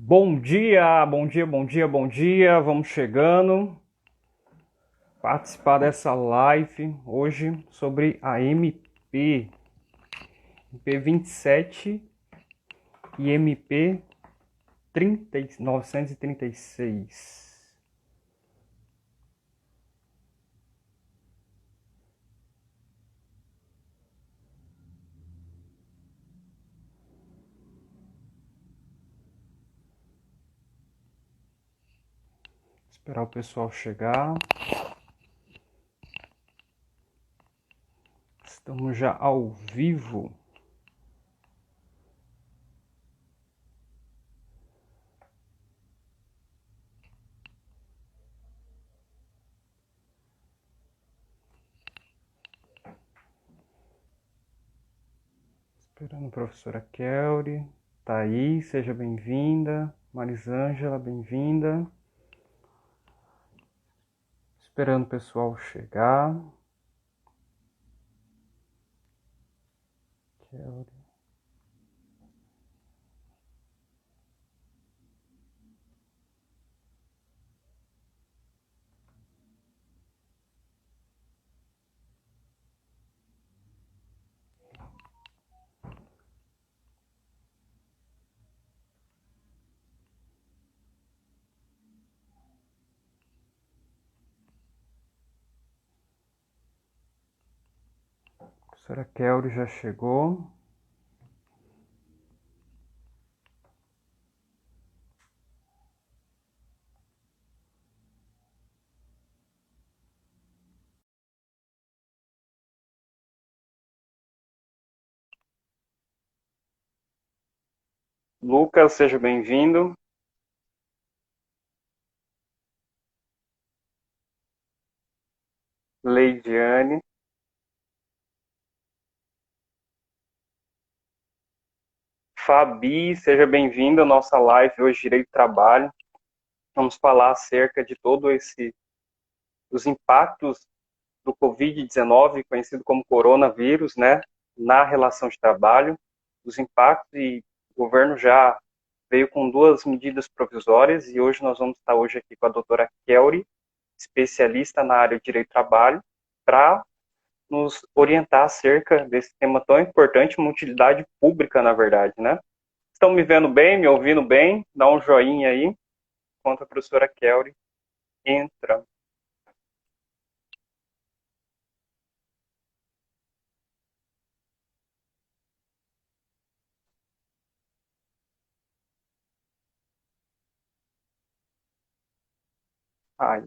Bom dia, bom dia, bom dia, bom dia. Vamos chegando. Participar dessa live hoje sobre a MP 27 e MP 936. Esperar o pessoal chegar. Estamos já ao vivo. Esperando a professora Kelly. Thaís, seja bem-vinda. Marisângela, bem-vinda. Esperando o pessoal chegar. Kelly. A professora Kelly já chegou. Lucas, seja bem-vindo. Leidiane. Fabi, seja bem-vinda à nossa live hoje, Direito do Trabalho. Vamos falar acerca de os impactos do Covid-19, conhecido como coronavírus, né, na relação de trabalho, os impactos, e o governo já veio com duas medidas provisórias, e hoje nós vamos estar hoje aqui com a doutora Kelly, especialista na área de Direito do Trabalho, para nos orientar acerca desse tema tão importante, uma utilidade pública, na verdade, né? Estão me vendo bem, me ouvindo bem? Dá um joinha aí, enquanto a professora Kelly entra. Aí,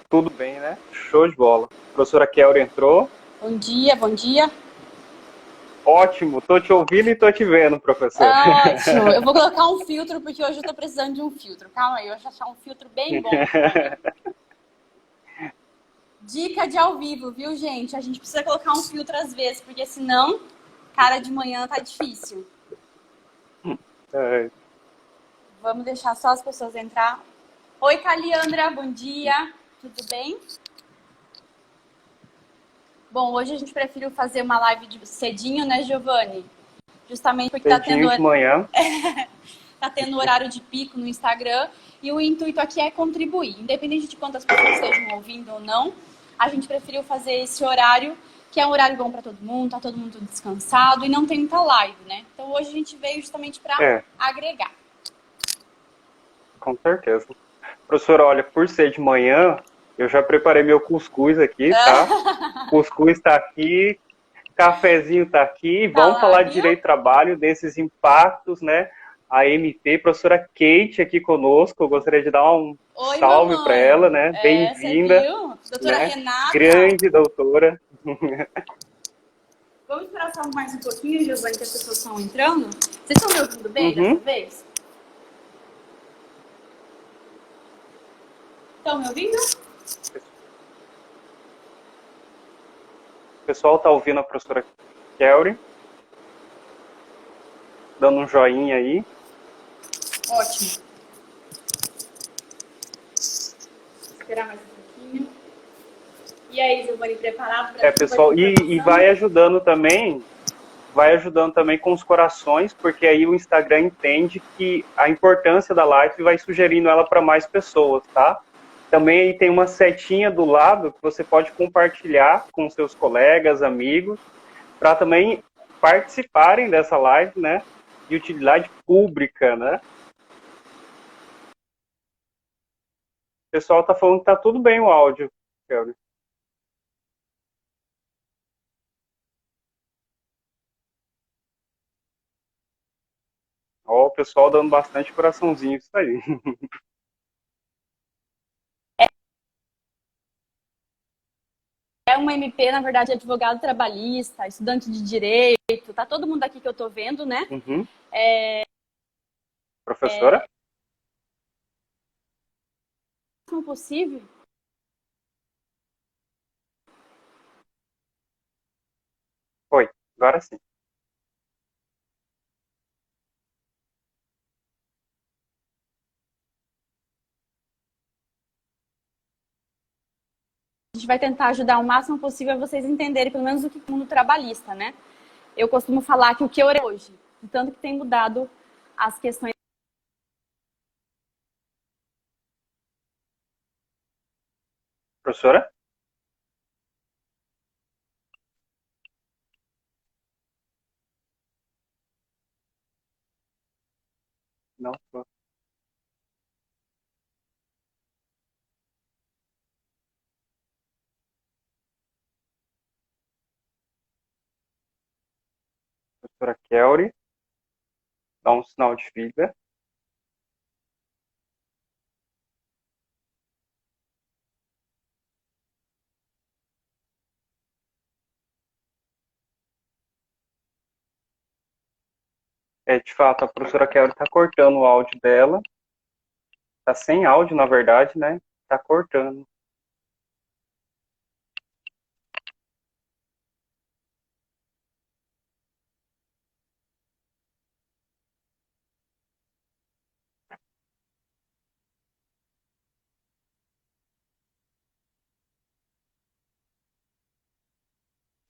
tudo bem, né? Show de bola. A professora Kelly entrou. Bom dia, bom dia. Ótimo, tô te ouvindo e tô te vendo, professor. Ótimo. Eu vou colocar um filtro porque hoje eu tô precisando de um filtro. Calma aí, eu vou achar um filtro bem bom aqui pra mim. Dica de ao vivo, viu, gente? A gente precisa colocar um filtro às vezes, porque senão, cara, de manhã tá difícil. É, Vamos deixar só as pessoas entrar. Oi, Caliandra, bom dia. Tudo bem? Bom, hoje a gente preferiu fazer uma live de cedinho, né, Giovanni? Justamente porque cedinho de manhã. tá tendo horário de pico no Instagram e o intuito aqui é contribuir. Independente de quantas pessoas estejam ouvindo ou não, a gente preferiu fazer esse horário, que é um horário bom para todo mundo, tá todo mundo descansado e não tem muita live, né? Então hoje a gente veio justamente para É, agregar. com certeza. Professora, olha, por ser de manhã, eu já preparei meu cuscuz aqui, tá? Cuscuz tá aqui, cafezinho tá aqui. Tá Vamos lá, falar de viu? direito do trabalho, desses impactos, né? A MP, professora Kate aqui conosco. Eu gostaria de dar um Oi, salve para ela, mamãe. né? É, você Bem-vinda, viu? Doutora né? Renata. Grande doutora. Vamos esperar só mais um pouquinho, Giovanni, que as pessoas estão entrando. Vocês estão me ouvindo bem dessa Uhum. vez? Estão me ouvindo? O pessoal tá ouvindo a professora Kelly, dando um joinha aí. Ótimo. Esperar mais um pouquinho. E aí, Giovanni, preparado para chuva de Pessoal, e informação? vai ajudando também com os corações, porque aí o Instagram entende que a importância da live e vai sugerindo ela para mais pessoas, tá? Também aí tem uma setinha do lado que você pode compartilhar com seus colegas, amigos, para também participarem dessa live, né? De utilidade pública, né? O pessoal tá falando que tá tudo bem o áudio, Kelly. Ó, o pessoal dando bastante coraçãozinho, isso aí. É uma MP, na verdade, advogado trabalhista, estudante de direito, tá todo mundo aqui que eu tô vendo, né? Uhum. Professora? Não é possível. Foi, agora sim. A gente vai tentar ajudar o máximo possível a vocês entenderem pelo menos o que é o mundo trabalhista, né? Eu costumo falar que o que eu orei hoje, o tanto que tem mudado as questões. Professora? Não, professora Kelly, dá um sinal de vida. De fato, a professora Kelly está cortando o áudio dela. Está sem áudio, na verdade, né? Está cortando.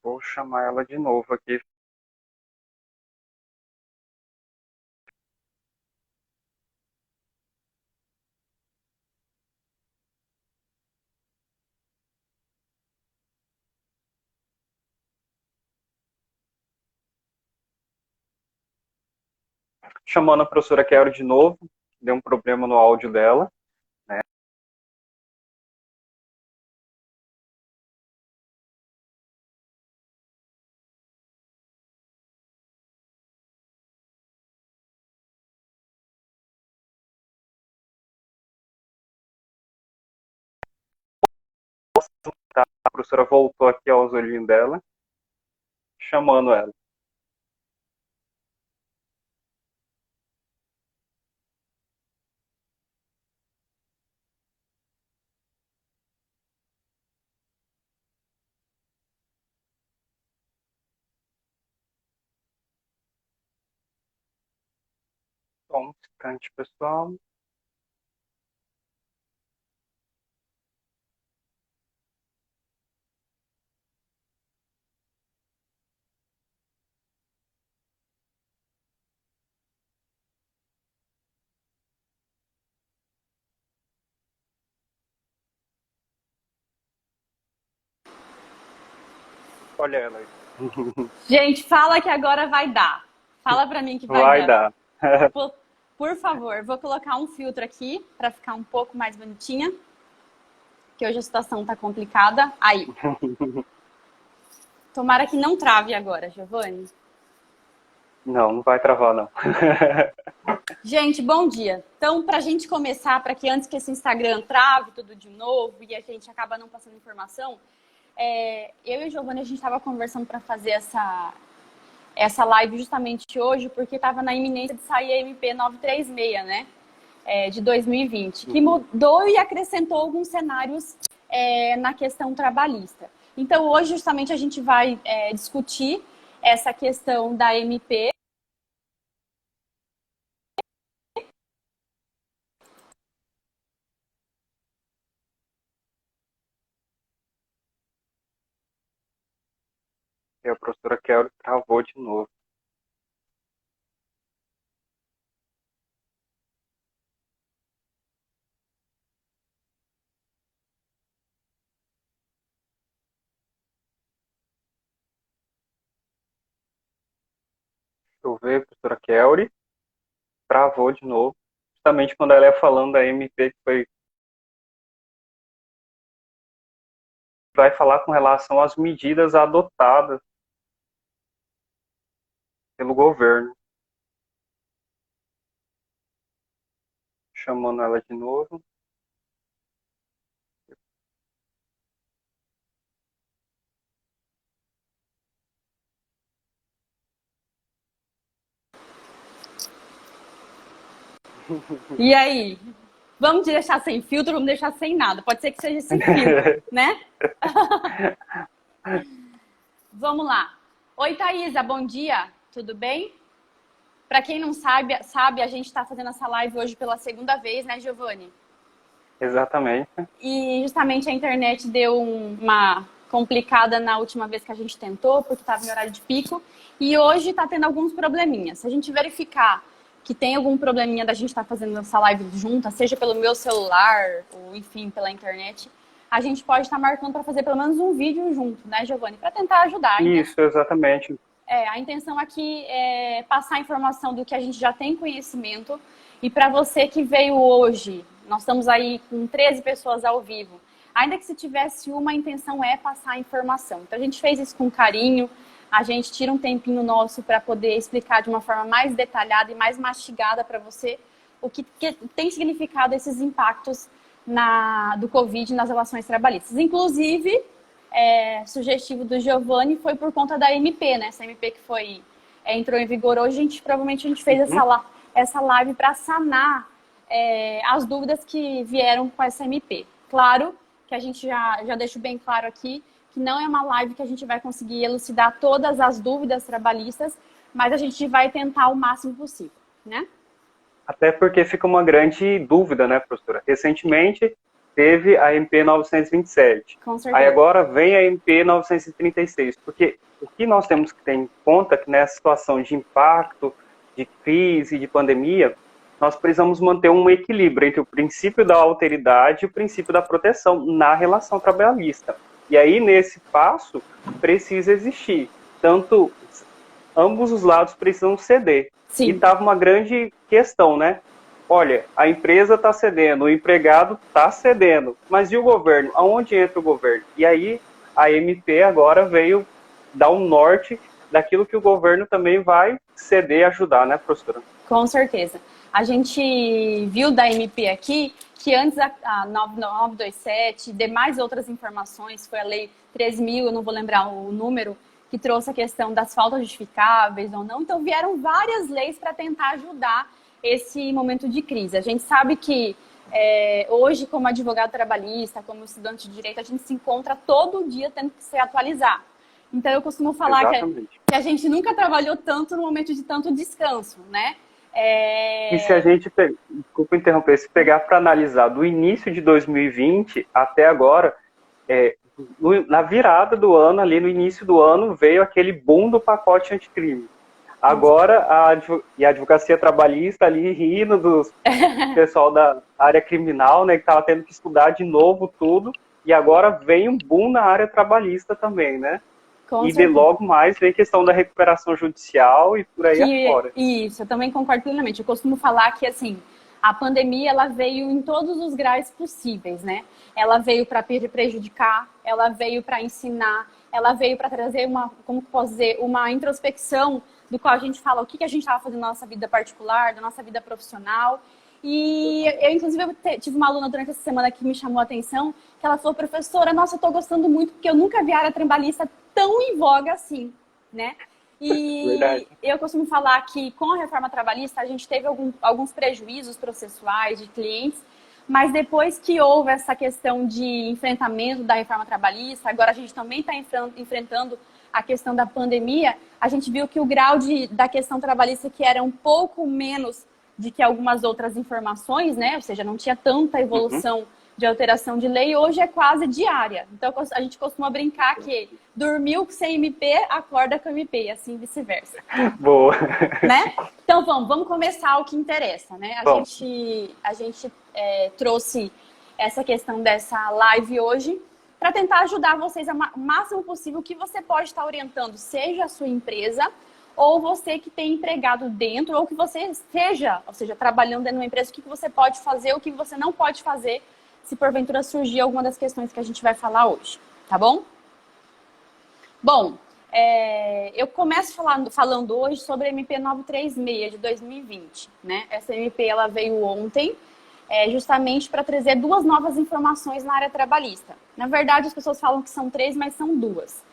Vou chamar ela de novo aqui. Chamando a professora Kelly de novo. Deu um problema no áudio dela. Né? A professora voltou aqui aos olhinhos dela, chamando ela. Só um instante, pessoal. Olha ela aí. Gente, fala que agora vai dar. Fala pra mim que vai Vai dar. dar. Por favor, vou colocar um filtro aqui para ficar um pouco mais bonitinha. Que hoje a situação tá complicada. Aí. Tomara que não trave agora, Giovanni. Não, não vai travar, não. Gente, bom dia. Então, para a gente começar, para que antes que esse Instagram trave tudo de novo e a gente acaba não passando informação, eu e a Giovanni, a gente estava conversando para fazer essa live justamente hoje, porque estava na iminência de sair a MP 936, né? De 2020, que mudou e acrescentou alguns cenários na questão trabalhista. Então, hoje, justamente, a gente vai discutir essa questão da MP. E a professora Kelly travou de novo. Deixa eu ver, professora Kelly travou de novo. Justamente quando ela ia falando da MP, que foi vai falar com relação às medidas adotadas pelo governo. Chamando ela de novo. E aí? Vamos deixar sem filtro, vamos deixar sem nada. Pode ser que seja sem filtro, né? Vamos lá. Oi, Thaisa, bom dia. Tudo bem? Para quem não sabe, a gente está fazendo essa live hoje pela segunda vez, né, Giovanni? Exatamente. E justamente a internet deu uma complicada na última vez que a gente tentou, porque estava em horário de pico. E hoje está tendo alguns probleminhas. Se a gente verificar que tem algum probleminha da gente estar fazendo essa live junta, seja pelo meu celular, ou enfim, pela internet, a gente pode estar marcando para fazer pelo menos um vídeo junto, né, Giovanni? Para tentar ajudar. Isso, exatamente. A intenção aqui é passar a informação do que a gente já tem conhecimento. E para você que veio hoje, nós estamos aí com 13 pessoas ao vivo. Ainda que se tivesse uma, a intenção é passar a informação. Então a gente fez isso com carinho, a gente tira um tempinho nosso para poder explicar de uma forma mais detalhada e mais mastigada para você o que tem significado esses impactos do Covid nas relações trabalhistas. Inclusive, sugestivo do Giovanni foi por conta da MP, né? Essa MP que entrou em vigor hoje, provavelmente a gente fez essa live para sanar as dúvidas que vieram com essa MP. Claro que a gente já deixo bem claro aqui que não é uma live que a gente vai conseguir elucidar todas as dúvidas trabalhistas, mas a gente vai tentar o máximo possível, né? Até porque fica uma grande dúvida, né, professora? Recentemente teve a MP 927. Com certeza. Aí agora vem a MP 936. Porque o que nós temos que ter em conta é que nessa situação de impacto, de crise, de pandemia, nós precisamos manter um equilíbrio entre o princípio da alteridade e o princípio da proteção na relação trabalhista. E aí, nesse passo, precisa existir. Tanto ambos os lados precisam ceder. Sim. E estava uma grande questão, né? Olha, a empresa está cedendo, o empregado está cedendo, mas e o governo? Aonde entra o governo? E aí a MP agora veio dar um norte daquilo que o governo também vai ceder e ajudar, né, professora? Com certeza. A gente viu da MP aqui que antes a 927 e demais outras informações, foi a lei 13.000, eu não vou lembrar o número, que trouxe a questão das faltas justificáveis ou não. Então vieram várias leis para tentar ajudar esse momento de crise. A gente sabe que hoje, como advogado trabalhista, como estudante de direito, a gente se encontra todo dia tendo que se atualizar. Então eu costumo falar que a gente nunca trabalhou tanto no momento de tanto descanso, né? E se a gente, desculpa interromper, se pegar para analisar do início de 2020 até agora, na virada do ano, ali no início do ano, veio aquele boom do pacote anticrime. Agora, a advocacia trabalhista ali rindo do pessoal da área criminal, né, que estava tendo que estudar de novo tudo, e agora vem um boom na área trabalhista também, né? E de logo mais vem questão da recuperação judicial e por aí afora. Isso, eu também concordo plenamente. Eu costumo falar que, assim, a pandemia, ela veio em todos os graus possíveis, né? Ela veio para prejudicar, ela veio para ensinar, ela veio para trazer uma introspecção do qual a gente fala o que a gente estava fazendo na nossa vida particular, da nossa vida profissional. E eu, inclusive, tive uma aluna durante essa semana que me chamou a atenção, que ela falou, professora, nossa, eu tô gostando muito, porque eu nunca vi a área trabalhista tão em voga assim, né? E Verdade. Eu costumo falar que com a reforma trabalhista a gente teve alguns prejuízos processuais de clientes, mas depois que houve essa questão de enfrentamento da reforma trabalhista, agora a gente também está enfrentando a questão da pandemia, a gente viu que o grau da questão trabalhista, que era um pouco menos de que algumas outras informações, né? Ou seja, não tinha tanta evolução de alteração de lei, hoje é quase diária. Então, a gente costuma brincar que dormiu sem MP, acorda com MP, e assim vice-versa. Boa. Né? Então, vamos começar o que interessa, né? A gente trouxe essa questão dessa live hoje para tentar ajudar vocês o máximo possível que você pode estar orientando, seja a sua empresa ou você que tem empregado dentro, ou que você esteja, ou seja, trabalhando dentro de uma empresa, o que você pode fazer, o que você não pode fazer, se porventura surgir alguma das questões que a gente vai falar hoje, tá bom? Bom, eu começo falando hoje sobre a MP 936 de 2020, né? Essa MP ela veio ontem, justamente para trazer duas novas informações na área trabalhista. Na verdade, as pessoas falam que são três, mas são duas.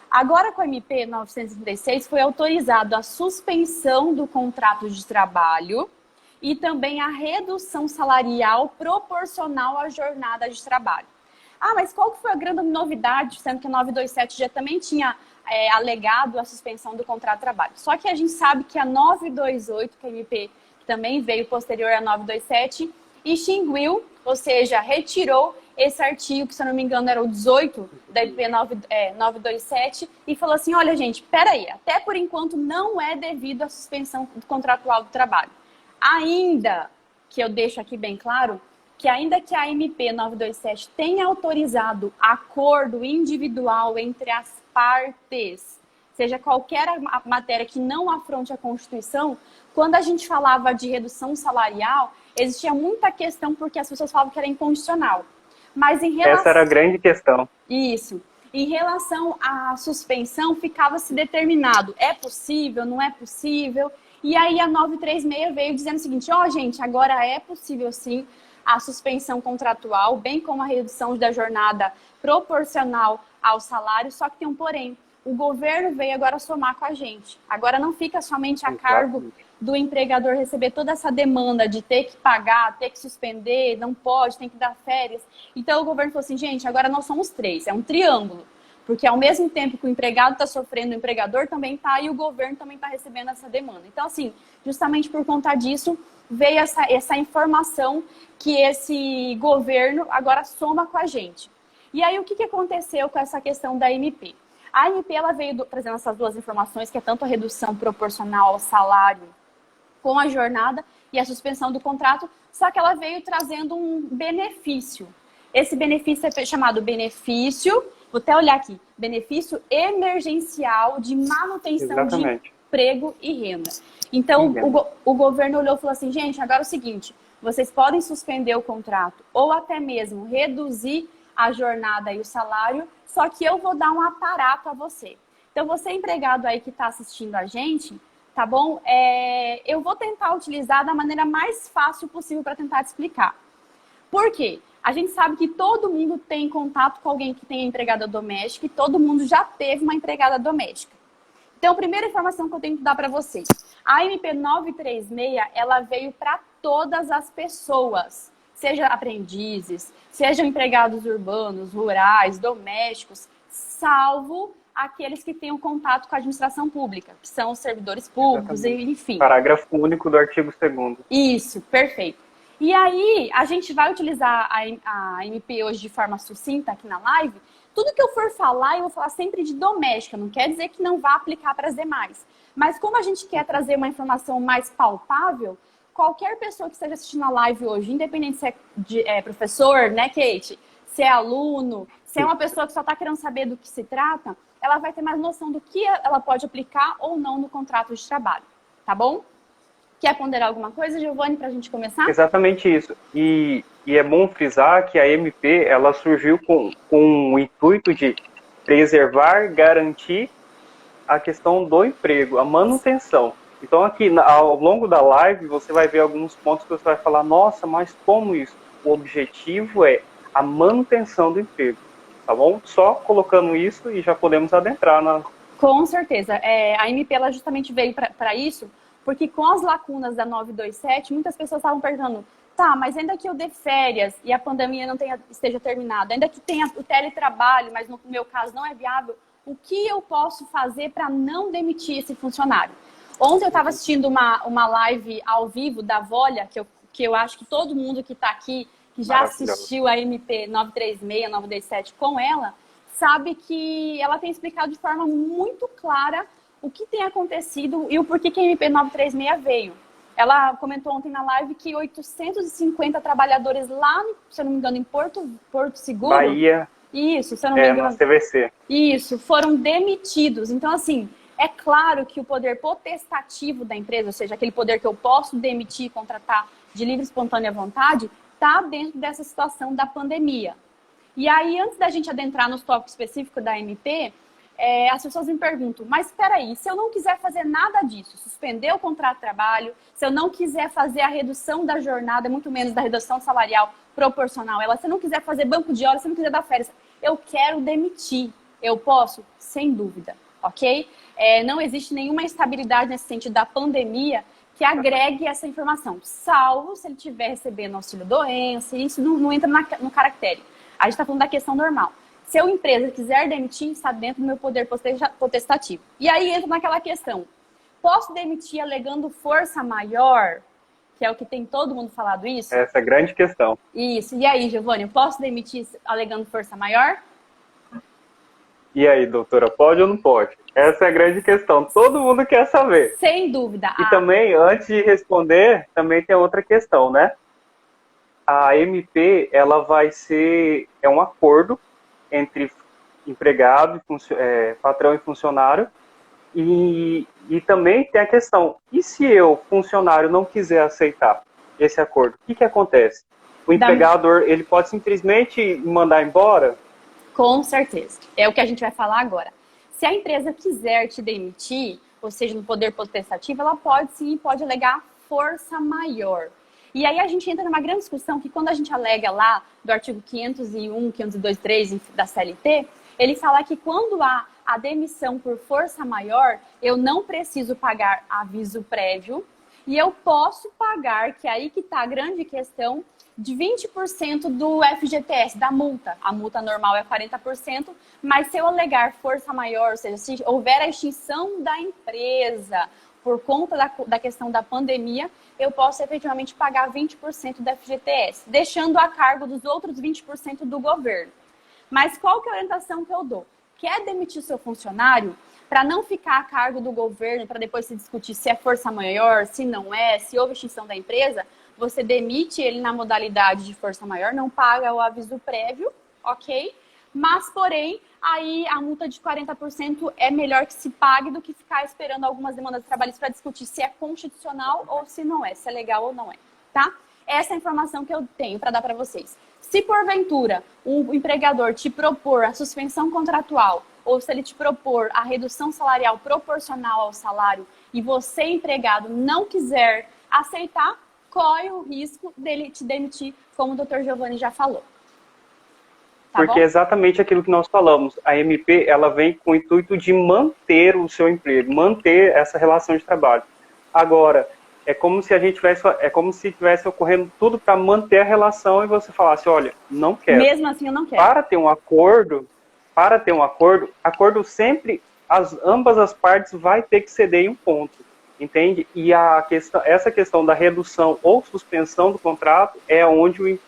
Agora, com a MP 936, foi autorizado a suspensão do contrato de trabalho e também a redução salarial proporcional à jornada de trabalho. Ah, mas qual que foi a grande novidade, sendo que a 927 já também tinha alegado a suspensão do contrato de trabalho? Só que a gente sabe que a 928, que é a MP que também veio posterior à 927, extinguiu, ou seja, retirou esse artigo, que se eu não me engano era o 18 da MP 927, e falou assim, olha gente, peraí, até por enquanto não é devido à suspensão contratual do trabalho. Ainda, que eu deixo aqui bem claro, que ainda que a MP 927 tenha autorizado acordo individual entre as partes, seja qualquer matéria que não afronte a Constituição, quando a gente falava de redução salarial, existia muita questão porque as pessoas falavam que era incondicional. Mas em relação... Essa era a grande questão. Isso. Em relação à suspensão, ficava-se determinado, é possível, não é possível? E aí a 936 veio dizendo o seguinte, gente, agora é possível sim a suspensão contratual, bem como a redução da jornada proporcional ao salário, só que tem um porém. O governo veio agora somar com a gente. Agora não fica somente a cargo do empregador receber toda essa demanda de ter que pagar, ter que suspender, não pode, tem que dar férias. Então o governo falou assim, gente, agora nós somos três, é um triângulo. Porque ao mesmo tempo que o empregado está sofrendo, o empregador também está e o governo também está recebendo essa demanda. Então, assim, justamente por conta disso, veio essa informação que esse governo agora soma com a gente. E aí, o que aconteceu com essa questão da MP? A MP ela veio trazendo essas duas informações, que é tanto a redução proporcional ao salário com a jornada e a suspensão do contrato, só que ela veio trazendo um benefício. Esse benefício é chamado benefício, vou até olhar aqui, benefício emergencial de manutenção de emprego e renda. Então, o governo olhou e falou assim, gente, agora é o seguinte, vocês podem suspender o contrato ou até mesmo reduzir a jornada e o salário, só que eu vou dar um aparato a você. Então, você empregado aí que está assistindo a gente, tá bom? Eu vou tentar utilizar da maneira mais fácil possível para tentar te explicar. Por quê? A gente sabe que todo mundo tem contato com alguém que tem empregada doméstica e todo mundo já teve uma empregada doméstica. Então, a primeira informação que eu tenho que dar para vocês. A MP 936, ela veio para todas as pessoas, seja aprendizes, sejam empregados urbanos, rurais, domésticos, salvo aqueles que tenham contato com a administração pública, que são os servidores públicos, enfim. Parágrafo único do artigo 2º. Isso, perfeito. E aí, a gente vai utilizar a MP hoje de forma sucinta aqui na live. Tudo que eu for falar, eu vou falar sempre de doméstica, não quer dizer que não vá aplicar para as demais. Mas como a gente quer trazer uma informação mais palpável, qualquer pessoa que esteja assistindo a live hoje, independente se é professor, né, Kate? Se é aluno, se é uma pessoa que só está querendo saber do que se trata, ela vai ter mais noção do que ela pode aplicar ou não no contrato de trabalho, tá bom? Quer ponderar alguma coisa, Giovanni, para a gente começar? Exatamente isso. E é bom frisar que a MP ela surgiu com o intuito de preservar, garantir a questão do emprego, a manutenção. Então, aqui, ao longo da live, você vai ver alguns pontos que você vai falar, nossa, mas como isso? O objetivo é a manutenção do emprego, tá bom? Só colocando isso e já podemos adentrar na... Com certeza. A MP ela justamente veio para isso, porque com as lacunas da 927, muitas pessoas estavam perguntando, tá, mas ainda que eu dê férias e a pandemia não esteja terminada, ainda que tenha o teletrabalho, mas no meu caso não é viável, o que eu posso fazer para não demitir esse funcionário? Ontem eu estava assistindo uma live ao vivo da Volia, que eu acho que todo mundo que está aqui que já assistiu a MP 936, 927 com ela, sabe que ela tem explicado de forma muito clara o que tem acontecido e o porquê que a MP 936 veio. Ela comentou ontem na live que 850 trabalhadores lá, se eu não me engano, em Porto Seguro... Bahia. Isso, se eu não me engano... no CVC. Isso, foram demitidos. Então, assim, é claro que o poder potestativo da empresa, ou seja, aquele poder que eu posso demitir e contratar de livre e espontânea vontade, está dentro dessa situação da pandemia. E aí, antes da gente adentrar nos tópicos específicos da MP, as pessoas me perguntam, mas espera aí, se eu não quiser fazer nada disso, suspender o contrato de trabalho, se eu não quiser fazer a redução da jornada, muito menos da redução salarial proporcional, se eu não quiser fazer banco de horas, se eu não quiser dar férias, eu quero demitir. Eu posso? Sem dúvida, ok? Não existe nenhuma estabilidade nesse sentido da pandemia que agregue essa informação, salvo se ele estiver recebendo auxílio-doença, isso não entra no caractere. A gente está falando da questão normal. Se a empresa quiser demitir, está dentro do meu poder potestativo. E aí entra naquela questão. Posso demitir alegando força maior? Que é o que tem todo mundo falado isso? Essa é a grande questão. Isso. E aí, Giovanni, posso demitir alegando força maior? E aí, doutora, pode ou não pode? Essa é a grande questão. Todo mundo quer saber. Sem dúvida. E também, antes de responder, também tem outra questão, né? A MP, ela vai ser... É um acordo entre empregado, patrão e funcionário. E também tem a questão, e se eu, funcionário, não quiser aceitar esse acordo, o que acontece? O empregador, ele pode simplesmente me mandar embora? Com certeza. É o que a gente vai falar agora. Se a empresa quiser te demitir, ou seja, no poder potestativo, ela pode sim, pode alegar força maior. E aí a gente entra numa grande discussão que quando a gente alega lá do artigo 501, 502, 3 da CLT, ele fala que quando há a demissão por força maior, eu não preciso pagar aviso prévio e eu posso pagar, que é aí que está a grande questão, de 20% do FGTS, da multa. A multa normal é 40%, mas se eu alegar força maior, ou seja, se houver a extinção da empresa por conta da questão da pandemia, eu posso efetivamente pagar 20% do FGTS, deixando a cargo dos outros 20% do governo. Mas qual que é a orientação que eu dou? Quer demitir seu funcionário para não ficar a cargo do governo, para depois se discutir se é força maior, se não é, se houve extinção da empresa, você demite ele na modalidade de força maior, não paga o aviso prévio, ok? Mas, porém, aí a multa de 40% é melhor que se pague do que ficar esperando algumas demandas trabalhistas para discutir se é constitucional ou se não é, se é legal ou não é, tá? Essa é a informação que eu tenho para dar para vocês. Se porventura o empregador te propor a suspensão contratual ou se ele te propor a redução salarial proporcional ao salário e você, empregado, não quiser aceitar, corre o risco dele te demitir, como o Dr. Giovanni já falou. Tá Porque bom? é exatamente aquilo que nós falamos. A MP, ela vem com o intuito de manter o seu emprego, manter essa relação de trabalho. Agora, é como se tivesse ocorrendo tudo para manter a relação e você falasse, olha, não quero. Mesmo assim, eu não quero. Para ter um acordo sempre, ambas as partes vai ter que ceder em um ponto. Entende? E essa questão da redução ou suspensão do contrato é onde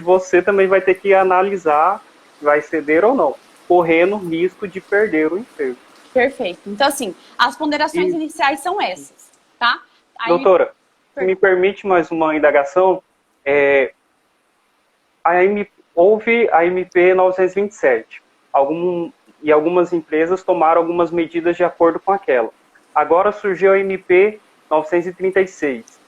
você também vai ter que analisar se vai ceder ou não, correndo o risco de perder o emprego. Perfeito. Então, assim, as ponderações iniciais são essas, tá? Aí, doutora, se me permite mais uma indagação, houve a MP 927, e algumas empresas tomaram algumas medidas de acordo com aquela. Agora surgiu a MP 936.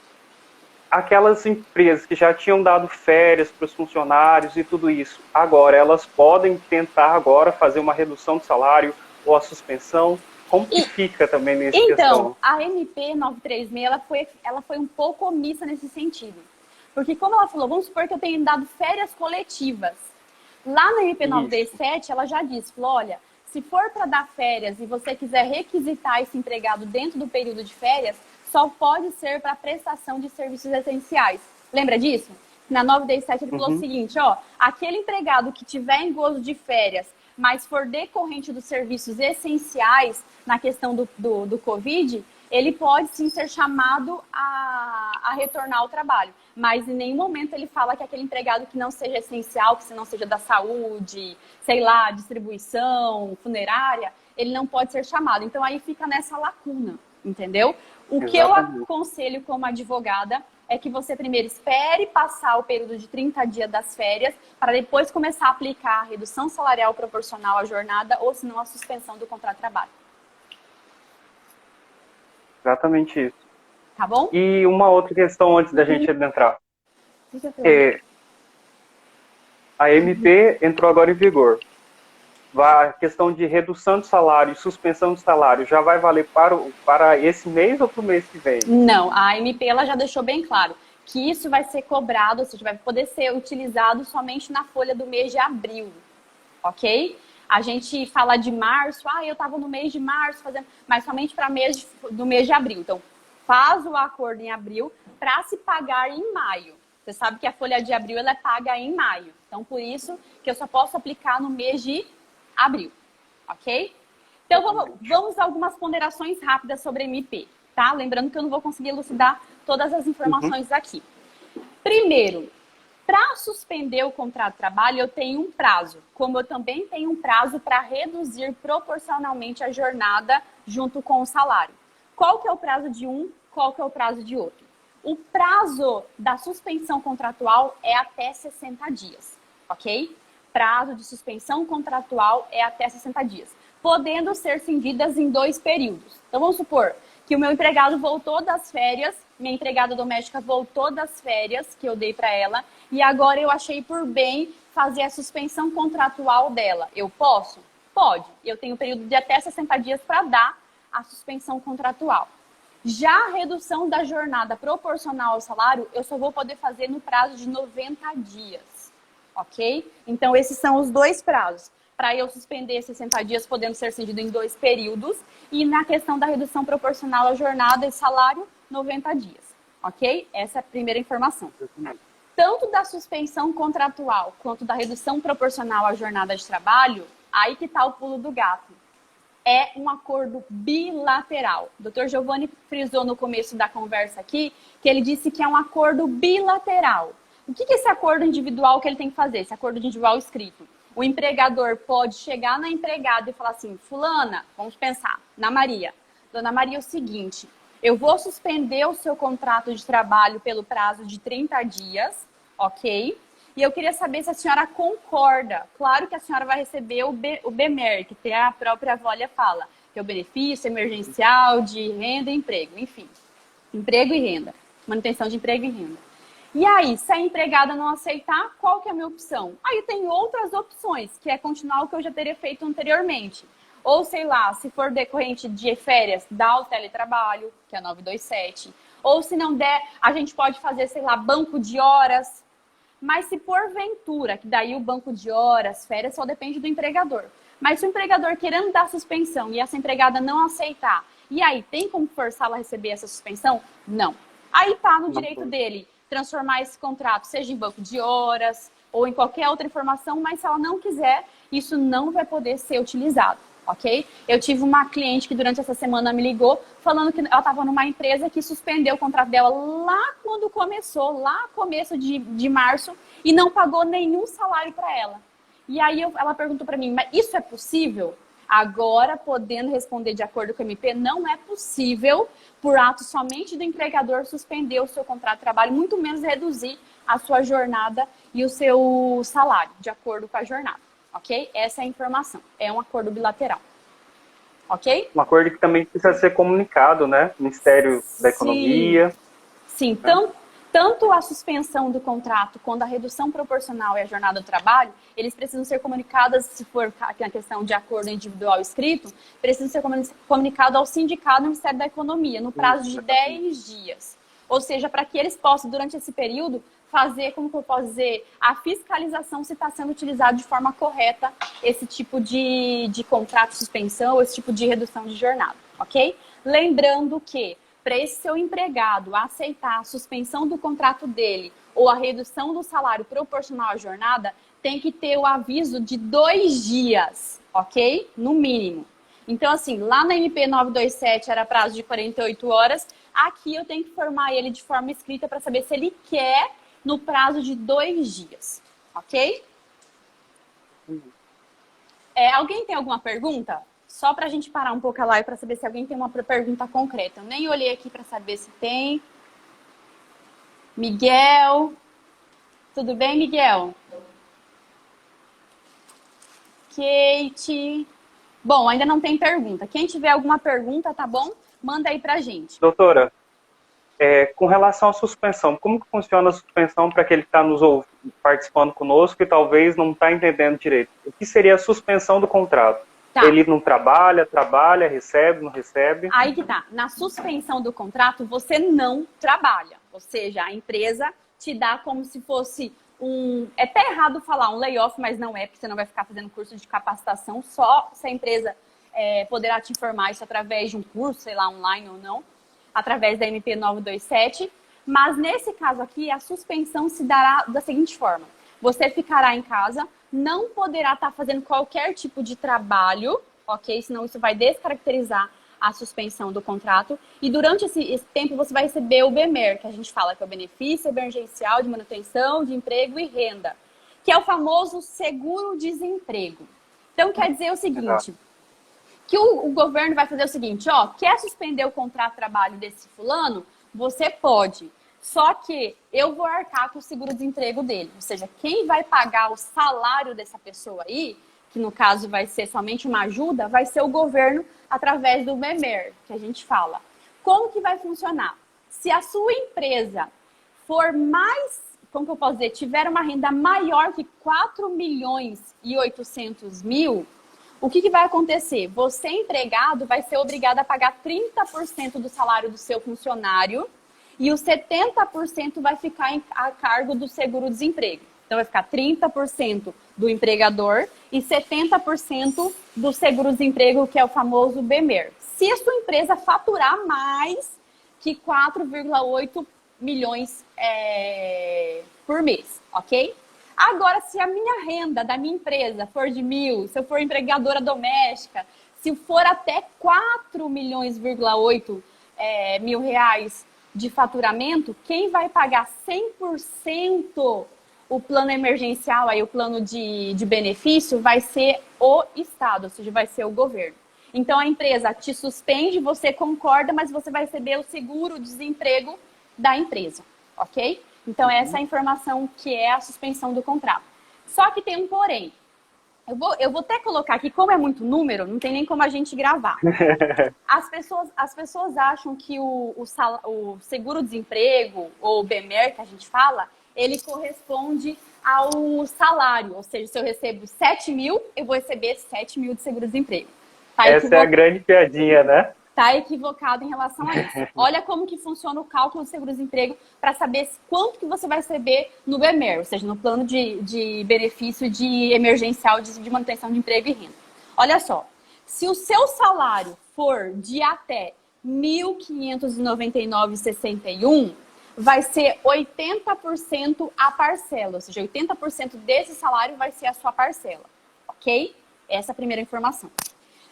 Aquelas empresas que já tinham dado férias para os funcionários e tudo isso, agora elas podem tentar agora fazer uma redução de salário ou a suspensão? Como que fica também nesse questão? Então, a MP 936, ela foi um pouco omissa nesse sentido. Porque como ela falou, vamos supor que eu tenha dado férias coletivas. Lá na MP 937, ela já disse, falou, olha, se for para dar férias e você quiser requisitar esse empregado dentro do período de férias, só pode ser para prestação de serviços essenciais. Lembra disso? Na 937 ele falou o seguinte, ó, aquele empregado que tiver em gozo de férias, mas for decorrente dos serviços essenciais na questão do Covid, ele pode sim ser chamado a retornar ao trabalho. Mas em nenhum momento ele fala que aquele empregado que não seja essencial, que não seja da saúde, sei lá, distribuição, funerária, ele não pode ser chamado. Então aí fica nessa lacuna, entendeu? O que eu aconselho como advogada é que você primeiro espere passar o período de 30 dias das férias para depois começar a aplicar a redução salarial proporcional à jornada ou, se não, a suspensão do contrato de trabalho. Exatamente isso. Tá bom? E uma outra questão antes da gente adentrar. A MP entrou agora em vigor. A questão de redução de salário e suspensão de salário já vai valer para esse mês ou para o mês que vem? Não, a MP ela já deixou bem claro que isso vai ser cobrado, ou seja, vai poder ser utilizado somente na folha do mês de abril, ok? A gente fala de março, eu estava no mês de março fazendo, mas somente para do mês de abril. Então, faz o acordo em abril para se pagar em maio. Você sabe que a folha de abril ela é paga em maio. Então, por isso que eu só posso aplicar no mês de abril, ok? Então, vamos a algumas ponderações rápidas sobre a MP, tá? Lembrando que eu não vou conseguir elucidar todas as informações aqui. Primeiro, para suspender o contrato de trabalho, eu tenho um prazo, como eu também tenho um prazo para reduzir proporcionalmente a jornada junto com o salário. Qual que é o prazo de um, qual que é o prazo de outro? O prazo da suspensão contratual é até 60 dias, ok? Prazo de suspensão contratual é até 60 dias, podendo ser cindidas em 2 períodos. Então, vamos supor que o meu empregado voltou das férias, minha empregada doméstica voltou das férias que eu dei para ela, e agora eu achei por bem fazer a suspensão contratual dela. Eu posso? Pode. Eu tenho um período de até 60 dias para dar a suspensão contratual. Já a redução da jornada proporcional ao salário, eu só vou poder fazer no prazo de 90 dias. Ok? Então, esses são os 2 prazos. Para eu suspender 60 dias, podendo ser cedido em 2 períodos. E na questão da redução proporcional à jornada e salário, 90 dias. Ok? Essa é a primeira informação. Tanto da suspensão contratual quanto da redução proporcional à jornada de trabalho, aí que está o pulo do gato. É um acordo bilateral. O Dr. Giovanni frisou no começo da conversa aqui que ele disse que é um acordo bilateral. O que é esse acordo individual que ele tem que fazer? Esse acordo individual escrito. O empregador pode chegar na empregada e falar assim, fulana, vamos pensar, na Maria. Dona Maria, é o seguinte, eu vou suspender o seu contrato de trabalho pelo prazo de 30 dias, ok? E eu queria saber se a senhora concorda. Claro que a senhora vai receber o BEMER, que a própria Vólia fala, que é o benefício emergencial de renda e emprego, enfim. Emprego e renda. Manutenção de emprego e renda. E aí, se a empregada não aceitar, qual que é a minha opção? Aí tem outras opções, que é continuar o que eu já teria feito anteriormente. Ou, sei lá, se for decorrente de férias, dá o teletrabalho, que é 927. Ou se não der, a gente pode fazer, sei lá, banco de horas. Mas se porventura, que daí o banco de horas, férias, só depende do empregador. Mas se o empregador querendo dar suspensão e essa empregada não aceitar, e aí, tem como forçá-la a receber essa suspensão? Não. Aí tá no direito dele transformar esse contrato, seja em banco de horas ou em qualquer outra informação, mas se ela não quiser, isso não vai poder ser utilizado, ok? Eu tive uma cliente que durante essa semana me ligou falando que ela estava numa empresa que suspendeu o contrato dela lá quando começou, lá começo de março, e não pagou nenhum salário para ela. E aí ela perguntou para mim, mas isso é possível? Agora, podendo responder de acordo com a MP, não é possível, por ato somente do empregador, suspender o seu contrato de trabalho, muito menos reduzir a sua jornada e o seu salário, de acordo com a jornada, ok? Essa é a informação. É um acordo bilateral, ok? Um acordo que também precisa ser comunicado, né? Ministério da Economia. Sim, tanto a suspensão do contrato quanto a redução proporcional e a jornada do trabalho, eles precisam ser comunicados, se for na questão de acordo individual escrito, precisam ser comunicados ao sindicato do Ministério da Economia, no prazo de 10 dias. Ou seja, para que eles possam, durante esse período, fazer, como que eu posso dizer, a fiscalização se está sendo utilizado de forma correta esse tipo de contrato de suspensão, esse tipo de redução de jornada, ok? Lembrando que, para esse seu empregado aceitar a suspensão do contrato dele ou a redução do salário proporcional à jornada, tem que ter o aviso de 2 dias, ok? No mínimo. Então, assim, lá na MP 927 era prazo de 48 horas, aqui eu tenho que informar ele de forma escrita para saber se ele quer no prazo de 2 dias, ok? Alguém tem alguma pergunta? Só para a gente parar um pouco a live para saber se alguém tem uma pergunta concreta. Eu nem olhei aqui para saber se tem. Miguel. Tudo bem, Miguel? Kate. Bom, ainda não tem pergunta. Quem tiver alguma pergunta, tá bom? Manda aí pra gente. Doutora, com relação à suspensão, como que funciona a suspensão para aquele que está participando conosco e talvez não está entendendo direito? O que seria a suspensão do contrato? Tá. Ele não trabalha, recebe, não recebe? Aí que tá. Na suspensão do contrato, você não trabalha. Ou seja, a empresa te dá como se fosse é até errado falar um layoff, mas não é, porque você não vai ficar fazendo curso de capacitação, só se a empresa poderá te informar isso através de um curso, sei lá, online ou não, através da MP 927. Mas nesse caso aqui, a suspensão se dará da seguinte forma. Você ficará em casa, não poderá estar fazendo qualquer tipo de trabalho, ok? Senão isso vai descaracterizar a suspensão do contrato. E durante esse tempo você vai receber o BEMER, que a gente fala que é o Benefício Emergencial de Manutenção de Emprego e Renda, que é o famoso seguro-desemprego. Então quer dizer o seguinte, que o governo vai fazer o seguinte, ó, quer suspender o contrato de trabalho desse fulano? Você pode. Só que eu vou arcar com o seguro-desemprego dele. Ou seja, quem vai pagar o salário dessa pessoa aí, que no caso vai ser somente uma ajuda, vai ser o governo através do BEMER, que a gente fala. Como que vai funcionar? Se a sua empresa for mais, como que eu posso dizer, tiver uma renda maior que 4.800.000, o que vai acontecer? Você, empregado, vai ser obrigado a pagar 30% do salário do seu funcionário e os 70% vai ficar a cargo do seguro-desemprego. Então, vai ficar 30% do empregador e 70% do seguro-desemprego, que é o famoso BEMER. Se a sua empresa faturar mais que 4,8 milhões por mês, ok? Agora, se a minha renda da minha empresa for de 1.000, se eu for empregadora doméstica, se for até 4,8 milhões mil reais de faturamento, quem vai pagar 100% o plano emergencial, aí o plano de benefício, vai ser o Estado, ou seja, vai ser o governo. Então, a empresa te suspende, você concorda, mas você vai receber o seguro-desemprego da empresa, ok? Então, essa é a informação que é a suspensão do contrato. Só que tem um porém. Eu vou até colocar aqui, como é muito número, não tem nem como a gente gravar. As pessoas acham que o seguro-desemprego, ou o BEMER, que a gente fala, ele corresponde ao salário. Ou seja, se eu recebo 7.000, eu vou receber 7.000 de seguro-desemprego. Tá Essa é a grande piadinha, né? Está equivocado em relação a isso. Olha como que funciona o cálculo do seguro-desemprego para saber quanto que você vai receber no BEMER, ou seja, no plano de benefício de emergencial de manutenção de emprego e renda. Olha só, se o seu salário for de até R$ 1.599,61, vai ser 80% a parcela, ou seja, 80% desse salário vai ser a sua parcela, ok? Essa é a primeira informação.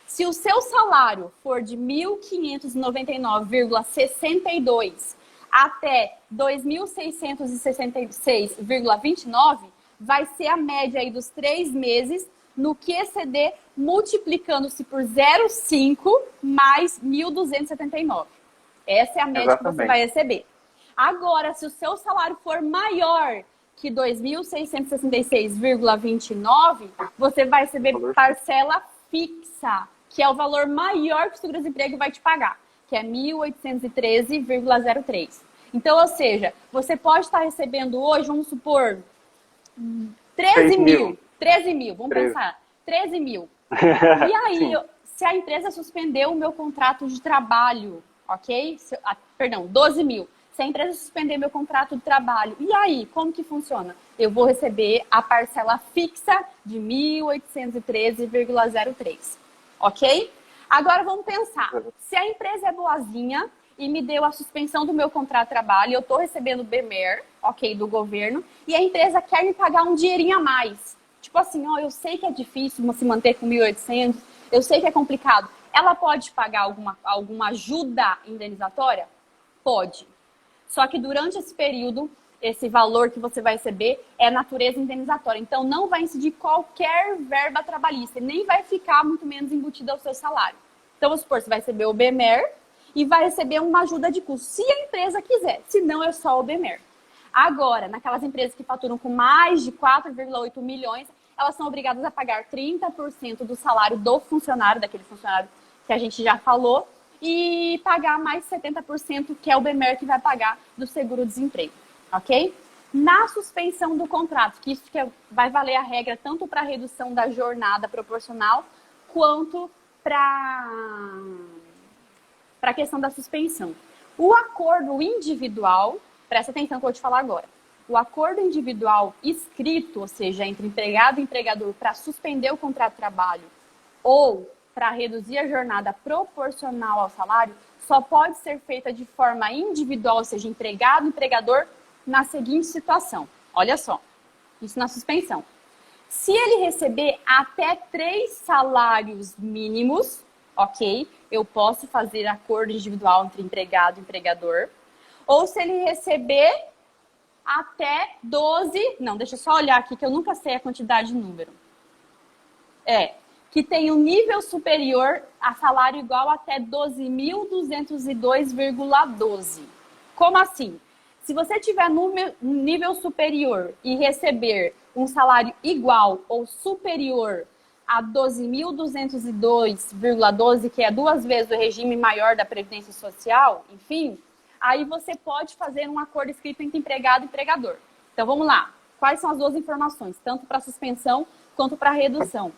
Se o seu salário for de R$ 1.599,62 até R$ 2.666,29, vai ser a média aí dos 3 meses no QCD multiplicando-se por 0,5 mais 1.279. Essa é a média que você vai receber. Agora, se o seu salário for maior que 2.666,29, você vai receber parcela fixa, que é o valor maior que o seguro-desemprego vai te pagar, que é 1.813,03. Então, ou seja, você pode estar recebendo hoje, vamos supor, 13 mil, vamos pensar, 13 mil. E aí, se a empresa suspendeu o meu contrato de trabalho, ok? Perdão, 12 mil. Se a empresa suspender meu contrato de trabalho, e aí, como que funciona? Eu vou receber a parcela fixa de 1.813,03. Ok? Agora vamos pensar. Se a empresa é boazinha e me deu a suspensão do meu contrato de trabalho, eu estou recebendo o BEMER, ok, do governo, e a empresa quer me pagar um dinheirinho a mais. Tipo assim, ó, eu sei que é difícil se manter com 1.800, eu sei que é complicado. Ela pode pagar alguma ajuda indenizatória? Pode. Só que durante esse período, esse valor que você vai receber é natureza indenizatória. Então, não vai incidir qualquer verba trabalhista, nem vai ficar muito menos embutida ao seu salário. Então, vamos supor, você vai receber o BMER e vai receber uma ajuda de custo, se a empresa quiser. Se não, é só o BMER. Agora, naquelas empresas que faturam com mais de 4,8 milhões, elas são obrigadas a pagar 30% do salário do funcionário, daquele funcionário que a gente já falou, e pagar mais 70%, que é o BMER que vai pagar do seguro-desemprego, ok? Na suspensão do contrato, que isso vai valer a regra tanto para a redução da jornada proporcional, quanto para a questão da suspensão. O acordo individual, presta atenção que eu vou te falar agora. O acordo individual escrito, ou seja, entre empregado e empregador, para suspender o contrato de trabalho ou para reduzir a jornada proporcional ao salário, só pode ser feita de forma individual, ou seja, empregado e empregador, na seguinte situação. Olha só, isso na suspensão. Se ele receber até 3 salários mínimos, ok, eu posso fazer acordo individual entre empregado e empregador. Ou se ele receber até 12... Não, deixa eu só olhar aqui que eu nunca sei a quantidade de número. Que tem um nível superior a salário igual até 12.202,12. Como assim? Se você tiver um nível superior e receber um salário igual ou superior a 12.202,12, que é 2 vezes o regime maior da Previdência Social, enfim, aí você pode fazer um acordo escrito entre empregado e empregador. Então, vamos lá. Quais são as 2 informações, tanto para suspensão quanto para redução?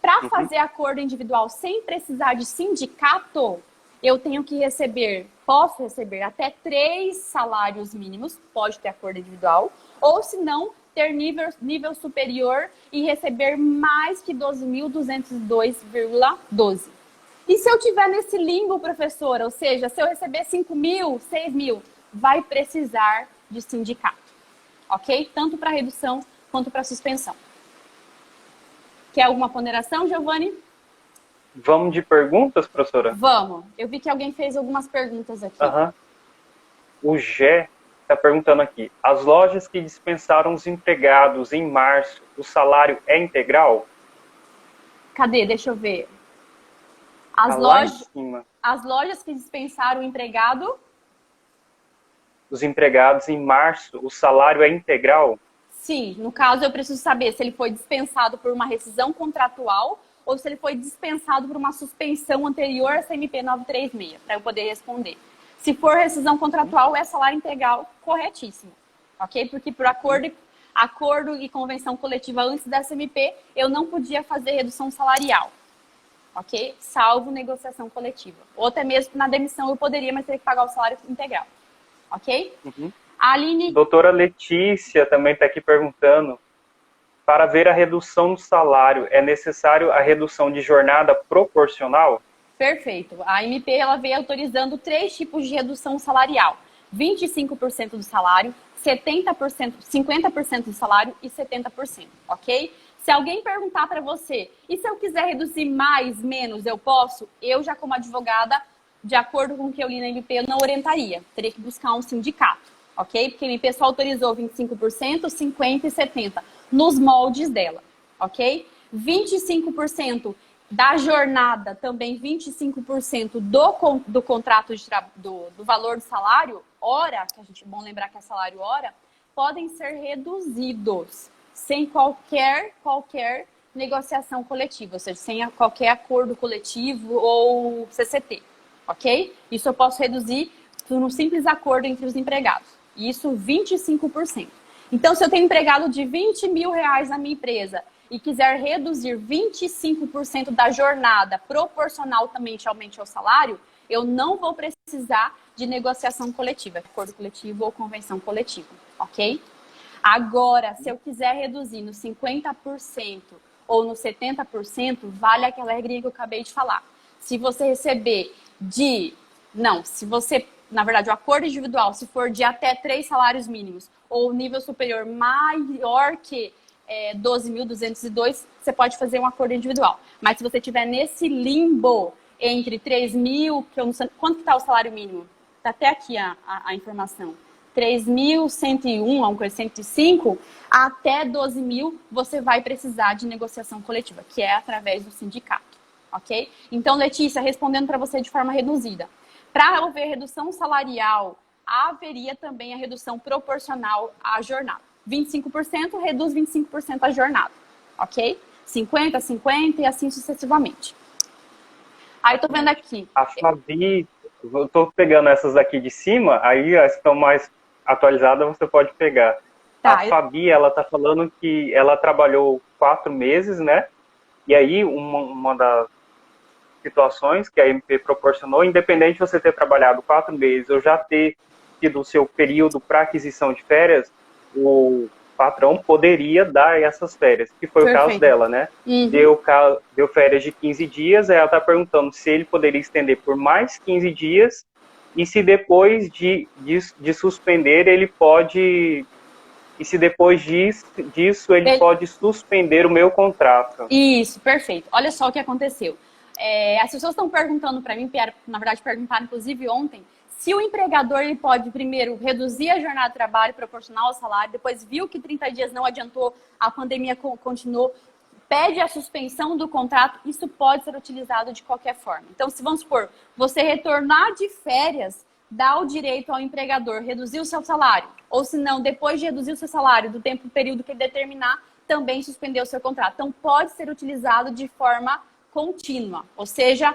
Para fazer acordo individual sem precisar de sindicato, eu tenho que posso receber até 3 salários mínimos, pode ter acordo individual, ou se não, ter nível superior e receber mais que 12.202,12. E se eu tiver nesse limbo, professora, ou seja, se eu receber 5.000, 6.000, vai precisar de sindicato, ok? Tanto para redução quanto para suspensão. Quer alguma ponderação, Giovanni? Vamos de perguntas, professora? Vamos. Eu vi que alguém fez algumas perguntas aqui. O Gé está perguntando aqui. As lojas que dispensaram os empregados em março, o salário é integral? Cadê? Deixa eu ver. As lojas que dispensaram o empregado... Os empregados em março, o salário é integral? Sim, no caso eu preciso saber se ele foi dispensado por uma rescisão contratual ou se ele foi dispensado por uma suspensão anterior à CMP 936, para eu poder responder. Se for rescisão contratual, é salário integral corretíssimo, ok? Porque por acordo e convenção coletiva antes da CMP, eu não podia fazer redução salarial, ok? Salvo negociação coletiva. Ou até mesmo na demissão eu poderia, mas teria que pagar o salário integral, ok? A Aline... Doutora Letícia também está aqui perguntando, para ver a redução do salário, é necessário a redução de jornada proporcional? Perfeito. A MP ela veio autorizando 3 tipos de redução salarial. 25% do salário, 70%, 50% do salário e 70%, ok? Se alguém perguntar para você, e se eu quiser reduzir mais, menos, eu posso? Eu já como advogada, de acordo com o que eu li na MP, eu não orientaria. Teria que buscar um sindicato. Ok? Porque a MP só autorizou 25%, 50% e 70% nos moldes dela, ok? 25% da jornada, também 25% do contrato do valor do salário, hora, que a gente é bom lembrar que é salário hora, podem ser reduzidos sem qualquer negociação coletiva, ou seja, sem qualquer acordo coletivo ou CCT, ok? Isso eu posso reduzir por um simples acordo entre os empregados. Isso 25%. Então, se eu tenho empregado de 20 mil reais na minha empresa e quiser reduzir 25% da jornada proporcionalmente ao salário, eu não vou precisar de negociação coletiva, acordo coletivo ou convenção coletiva, ok? Agora, se eu quiser reduzir no 50% ou no 70%, vale aquela regrinha que eu acabei de falar. Se você receber na verdade, o acordo individual, se for de até 3 salários mínimos ou nível superior maior que 12.202, você pode fazer um acordo individual. Mas se você estiver nesse limbo entre 3.000, que eu não sei, quanto que está o salário mínimo? Está até aqui a informação. 3.101, alguma coisa, 105, até 12.000, você vai precisar de negociação coletiva, que é através do sindicato, ok? Então, Letícia, respondendo para você de forma reduzida. Para haver redução salarial, haveria também a redução proporcional à jornada. 25% reduz 25% a jornada, ok? 50, 50 e assim sucessivamente. Aí, tô vendo aqui. A Fabi, eu tô pegando essas aqui de cima, aí as que estão mais atualizadas você pode pegar. Tá, A Fabi, ela tá falando que ela trabalhou 4 meses, né? E aí, uma das situações que a MP proporcionou, independente de você ter trabalhado 4 meses ou já ter tido o seu período para aquisição de férias, o patrão poderia dar essas férias, que foi Perfeito. o caso dela, né? Uhum. Deu férias de 15 dias, aí ela está perguntando se ele poderia estender por mais 15 dias e se depois de suspender ele pode... E se depois disso ele pode suspender o meu contrato. Isso, perfeito. Olha só o que aconteceu. As pessoas estão perguntando para mim, na verdade perguntaram inclusive ontem, se o empregador ele pode primeiro reduzir a jornada de trabalho proporcional ao salário, depois viu que 30 dias não adiantou, a pandemia continuou, pede a suspensão do contrato, isso pode ser utilizado de qualquer forma. Então, se vamos supor, você retornar de férias, dá o direito ao empregador reduzir o seu salário, ou se não, depois de reduzir o seu salário do período que ele determinar, também suspender o seu contrato. Então, pode ser utilizado de forma contínua, ou seja,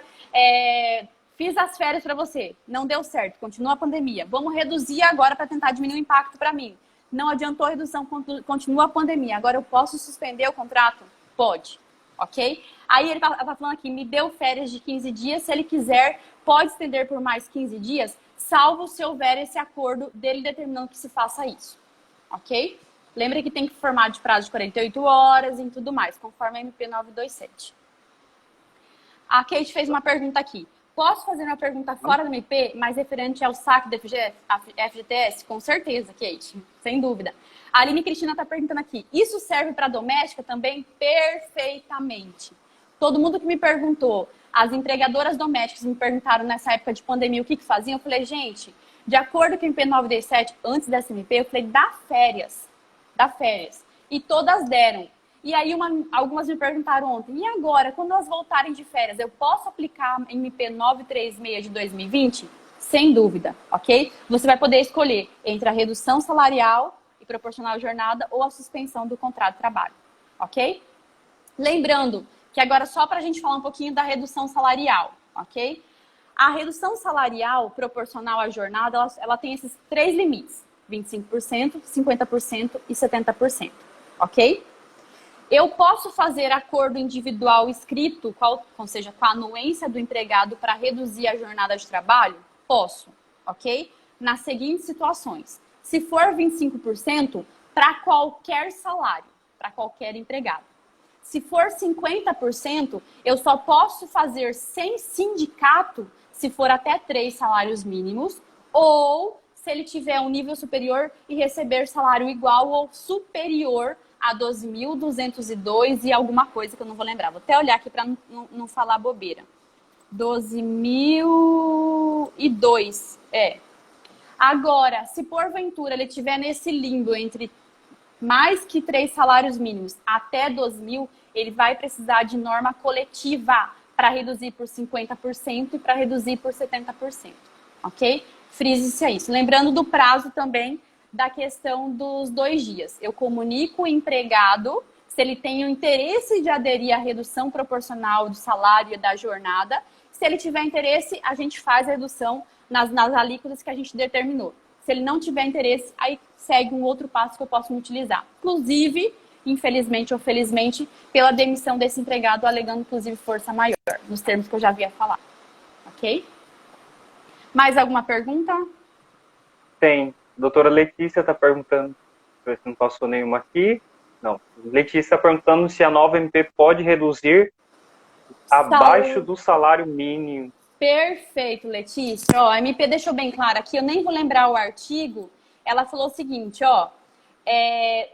fiz as férias para você, não deu certo, continua a pandemia, vamos reduzir agora para tentar diminuir o impacto para mim. Não adiantou a redução, continua a pandemia, agora eu posso suspender o contrato? Pode, ok? Aí ele tá falando aqui, me deu férias de 15 dias, se ele quiser, pode estender por mais 15 dias, salvo se houver esse acordo dele determinando que se faça isso, ok? Lembra que tem que formar de prazo de 48 horas e tudo mais, conforme a MP 927. A Kate fez uma pergunta aqui. Posso fazer uma pergunta fora do MP, mas referente ao saque da FGTS? Com certeza, Kate. Sem dúvida. A Aline Cristina está perguntando aqui. Isso serve para doméstica também? Perfeitamente. Todo mundo que me perguntou, as empregadoras domésticas me perguntaram nessa época de pandemia o que faziam. Eu falei, gente, de acordo com o MP 927, antes dessa MP, eu falei, dá férias. Dá férias. E todas deram. E aí algumas me perguntaram ontem, e agora, quando elas voltarem de férias, eu posso aplicar a MP 936 de 2020? Sem dúvida, ok? Você vai poder escolher entre a redução salarial e proporcional à jornada ou a suspensão do contrato de trabalho, ok? Lembrando que agora só para a gente falar um pouquinho da redução salarial, ok? A redução salarial proporcional à jornada, ela tem esses 3 limites, 25%, 50% e 70%, ok? Eu posso fazer acordo individual escrito, ou seja, com a anuência do empregado para reduzir a jornada de trabalho? Posso, ok? Nas seguintes situações. Se for 25%, para qualquer salário, para qualquer empregado. Se for 50%, eu só posso fazer sem sindicato se for até 3 salários mínimos ou se ele tiver um nível superior e receber salário igual ou superior a 12.202 e alguma coisa que eu não vou lembrar. Vou até olhar aqui para não falar bobeira. 12.002. Agora, se porventura ele estiver nesse limbo entre mais que 3 salários mínimos até 12.000, ele vai precisar de norma coletiva para reduzir por 50% e para reduzir por 70%. Ok? Frise-se a isso. Lembrando do prazo também da questão dos 2 dias. Eu comunico o empregado se ele tem o interesse de aderir à redução proporcional do salário e da jornada. Se ele tiver interesse, a gente faz a redução nas alíquotas que a gente determinou. Se ele não tiver interesse, aí segue um outro passo que eu posso utilizar. Inclusive, infelizmente ou felizmente, pela demissão desse empregado, alegando inclusive força maior, nos termos que eu já havia falado. Ok? Mais alguma pergunta? Tem. Doutora Letícia está perguntando, se não passou nenhuma aqui. Não. Letícia está perguntando se a nova MP pode reduzir abaixo do salário mínimo. Perfeito, Letícia. Ó, a MP deixou bem claro aqui, eu nem vou lembrar o artigo. Ela falou o seguinte, ó.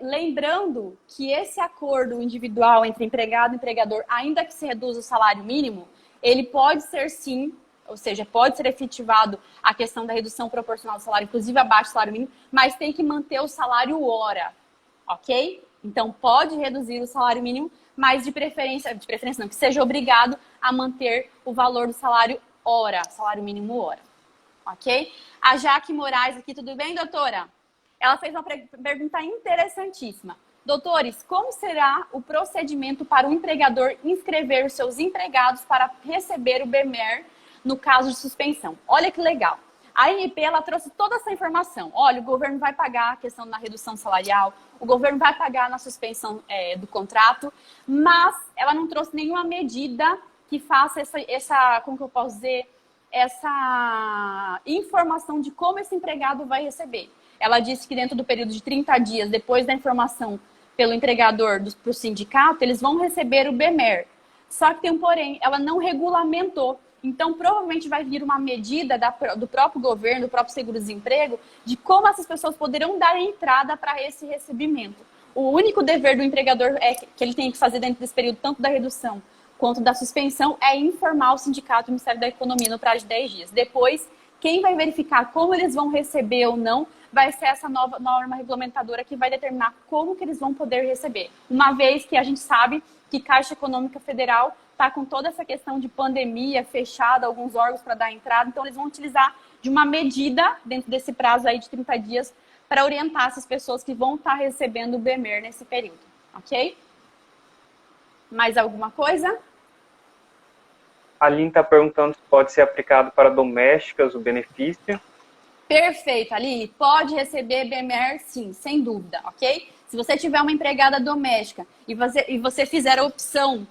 Lembrando que esse acordo individual entre empregado e empregador, ainda que se reduza o salário mínimo, ele pode ser sim, ou seja, pode ser efetivado a questão da redução proporcional do salário, inclusive abaixo do salário mínimo, mas tem que manter o salário hora, ok? Então, pode reduzir o salário mínimo, mas de preferência não, que seja obrigado a manter o valor do salário hora, salário mínimo hora, ok? A Jaque Moraes aqui, tudo bem, doutora? Ela fez uma pergunta interessantíssima. Doutores, como será o procedimento para o empregador inscrever os seus empregados para receber o BMER no caso de suspensão? Olha que legal. A ANP, ela trouxe toda essa informação. Olha, o governo vai pagar a questão da redução salarial, o governo vai pagar na suspensão do contrato, mas ela não trouxe nenhuma medida que faça como que eu posso dizer, essa informação de como esse empregado vai receber. Ela disse que dentro do período de 30 dias, depois da informação pelo empregador para o sindicato, eles vão receber o BMER. Só que tem um porém, ela não regulamentou. Então, provavelmente vai vir uma medida do próprio governo, do próprio seguro-desemprego, de como essas pessoas poderão dar entrada para esse recebimento. O único dever do empregador que ele tem que fazer dentro desse período, tanto da redução quanto da suspensão, é informar o sindicato e o Ministério da Economia no prazo de 10 dias. Depois, quem vai verificar como eles vão receber ou não, vai ser essa nova norma regulamentadora que vai determinar como que eles vão poder receber. Uma vez que a gente sabe que Caixa Econômica Federal está com toda essa questão de pandemia fechada, alguns órgãos para dar entrada, então eles vão utilizar de uma medida dentro desse prazo aí de 30 dias para orientar essas pessoas que vão estar recebendo o BMER nesse período, ok? Mais alguma coisa? A Aline está perguntando se pode ser aplicado para domésticas o benefício. Perfeito, Aline. Pode receber BMER, sim, sem dúvida, ok? Se você tiver uma empregada doméstica e você fizer a opção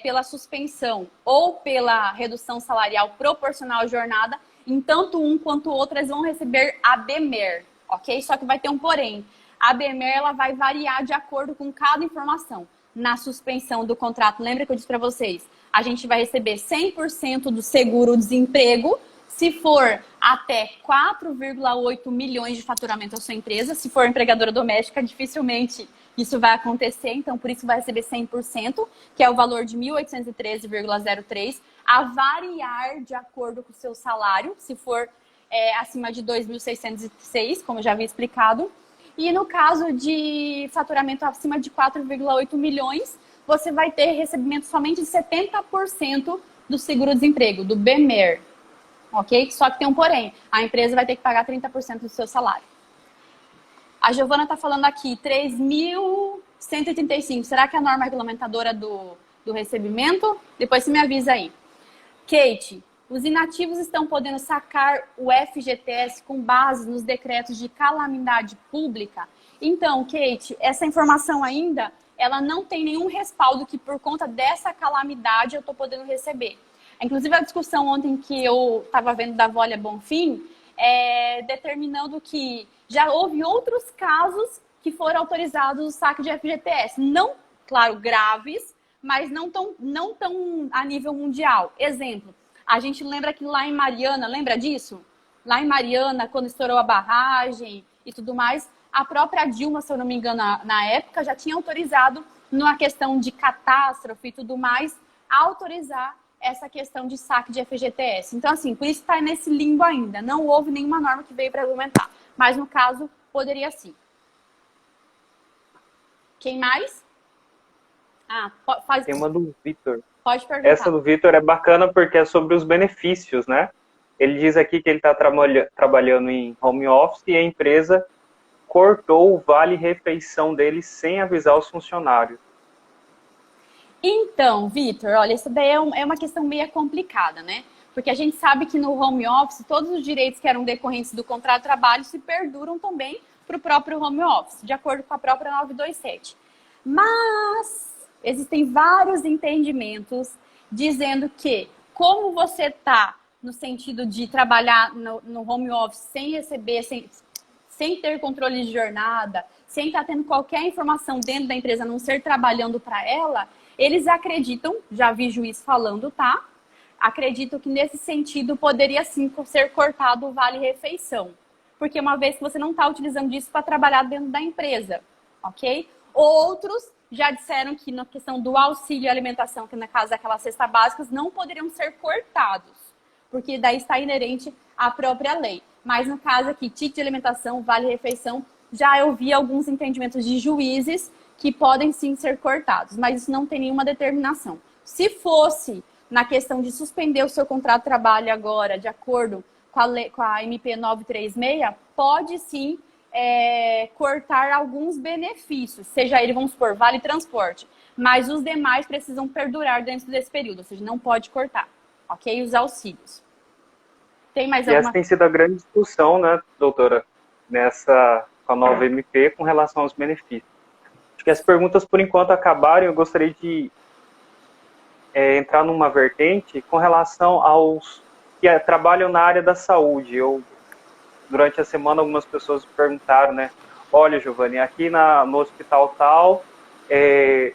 pela suspensão ou pela redução salarial proporcional à jornada, em tanto um quanto o outro, eles vão receber a BMER, ok? Só que vai ter um porém. A BMER ela vai variar de acordo com cada informação. Na suspensão do contrato, lembra que eu disse para vocês? A gente vai receber 100% do seguro-desemprego, se for até 4,8 milhões de faturamento à sua empresa. Se for empregadora doméstica, dificilmente isso vai acontecer. Então, por isso vai receber 100%, que é o valor de 1.813,03, a variar de acordo com o seu salário, se for acima de 2.606, como eu já havia explicado. E no caso de faturamento acima de 4,8 milhões, você vai ter recebimento somente de 70% do seguro-desemprego, do BMER. Ok? Só que tem um porém. A empresa vai ter que pagar 30% do seu salário. A Giovana está falando aqui, 3.135. Será que é a norma regulamentadora do recebimento? Depois você me avisa aí. Kate, os inativos estão podendo sacar o FGTS com base nos decretos de calamidade pública? Então, Kate, essa informação ainda, ela não tem nenhum respaldo que por conta dessa calamidade eu estou podendo receber. Inclusive, a discussão ontem que eu estava vendo da Volha Bonfim, determinando que já houve outros casos que foram autorizados o saque de FGTS. Não, claro, graves, mas não tão a nível mundial. Exemplo, a gente lembra que lá em Mariana, lembra disso? Lá em Mariana, quando estourou a barragem e tudo mais, a própria Dilma, se eu não me engano, na época, já tinha autorizado, numa questão de catástrofe e tudo mais, autorizar essa questão de saque de FGTS. Então, assim, por isso está nesse limbo ainda. Não houve nenhuma norma que veio para argumentar. Mas, no caso, poderia sim. Quem mais? Tem uma do Vitor. Pode perguntar. Essa do Vitor é bacana porque é sobre os benefícios, né? Ele diz aqui que ele está trabalhando em home office e a empresa cortou o vale-refeição dele sem avisar os funcionários. Então, Vitor, olha, isso daí é uma questão meio complicada, né? Porque a gente sabe que no home office, todos os direitos que eram decorrentes do contrato de trabalho se perduram também para o próprio home office, de acordo com a própria 927. Mas existem vários entendimentos dizendo que, como você está no sentido de trabalhar no home office sem receber, sem ter controle de jornada, sem estar tendo qualquer informação dentro da empresa, a não ser trabalhando para ela, eles acreditam, já vi juiz falando, tá? Acredito que nesse sentido poderia sim ser cortado o vale-refeição. porque uma vez que você não está utilizando isso para trabalhar dentro da empresa, ok? Outros já disseram que na questão do auxílio alimentação, que no caso daquelas cestas básicas, não poderiam ser cortados, porque daí está inerente à própria lei. Mas no caso aqui, ticket de alimentação, vale-refeição, já eu vi alguns entendimentos de juízes que podem sim ser cortados, mas isso não tem nenhuma determinação. Se fosse na questão de suspender o seu contrato de trabalho agora, de acordo com a MP 936, pode sim cortar alguns benefícios, seja ele, vamos supor, vale transporte, mas os demais precisam perdurar dentro desse período, ou seja, não pode cortar, ok? Os auxílios. Tem mais alguma... essa tem sido a grande discussão, né, doutora, com a nova MP com relação aos benefícios. Acho que as perguntas, por enquanto, acabaram. Eu gostaria de entrar numa vertente com relação aos que trabalham na área da saúde. Durante a semana, algumas pessoas perguntaram, né? Olha, Giovanni, aqui no hospital tal,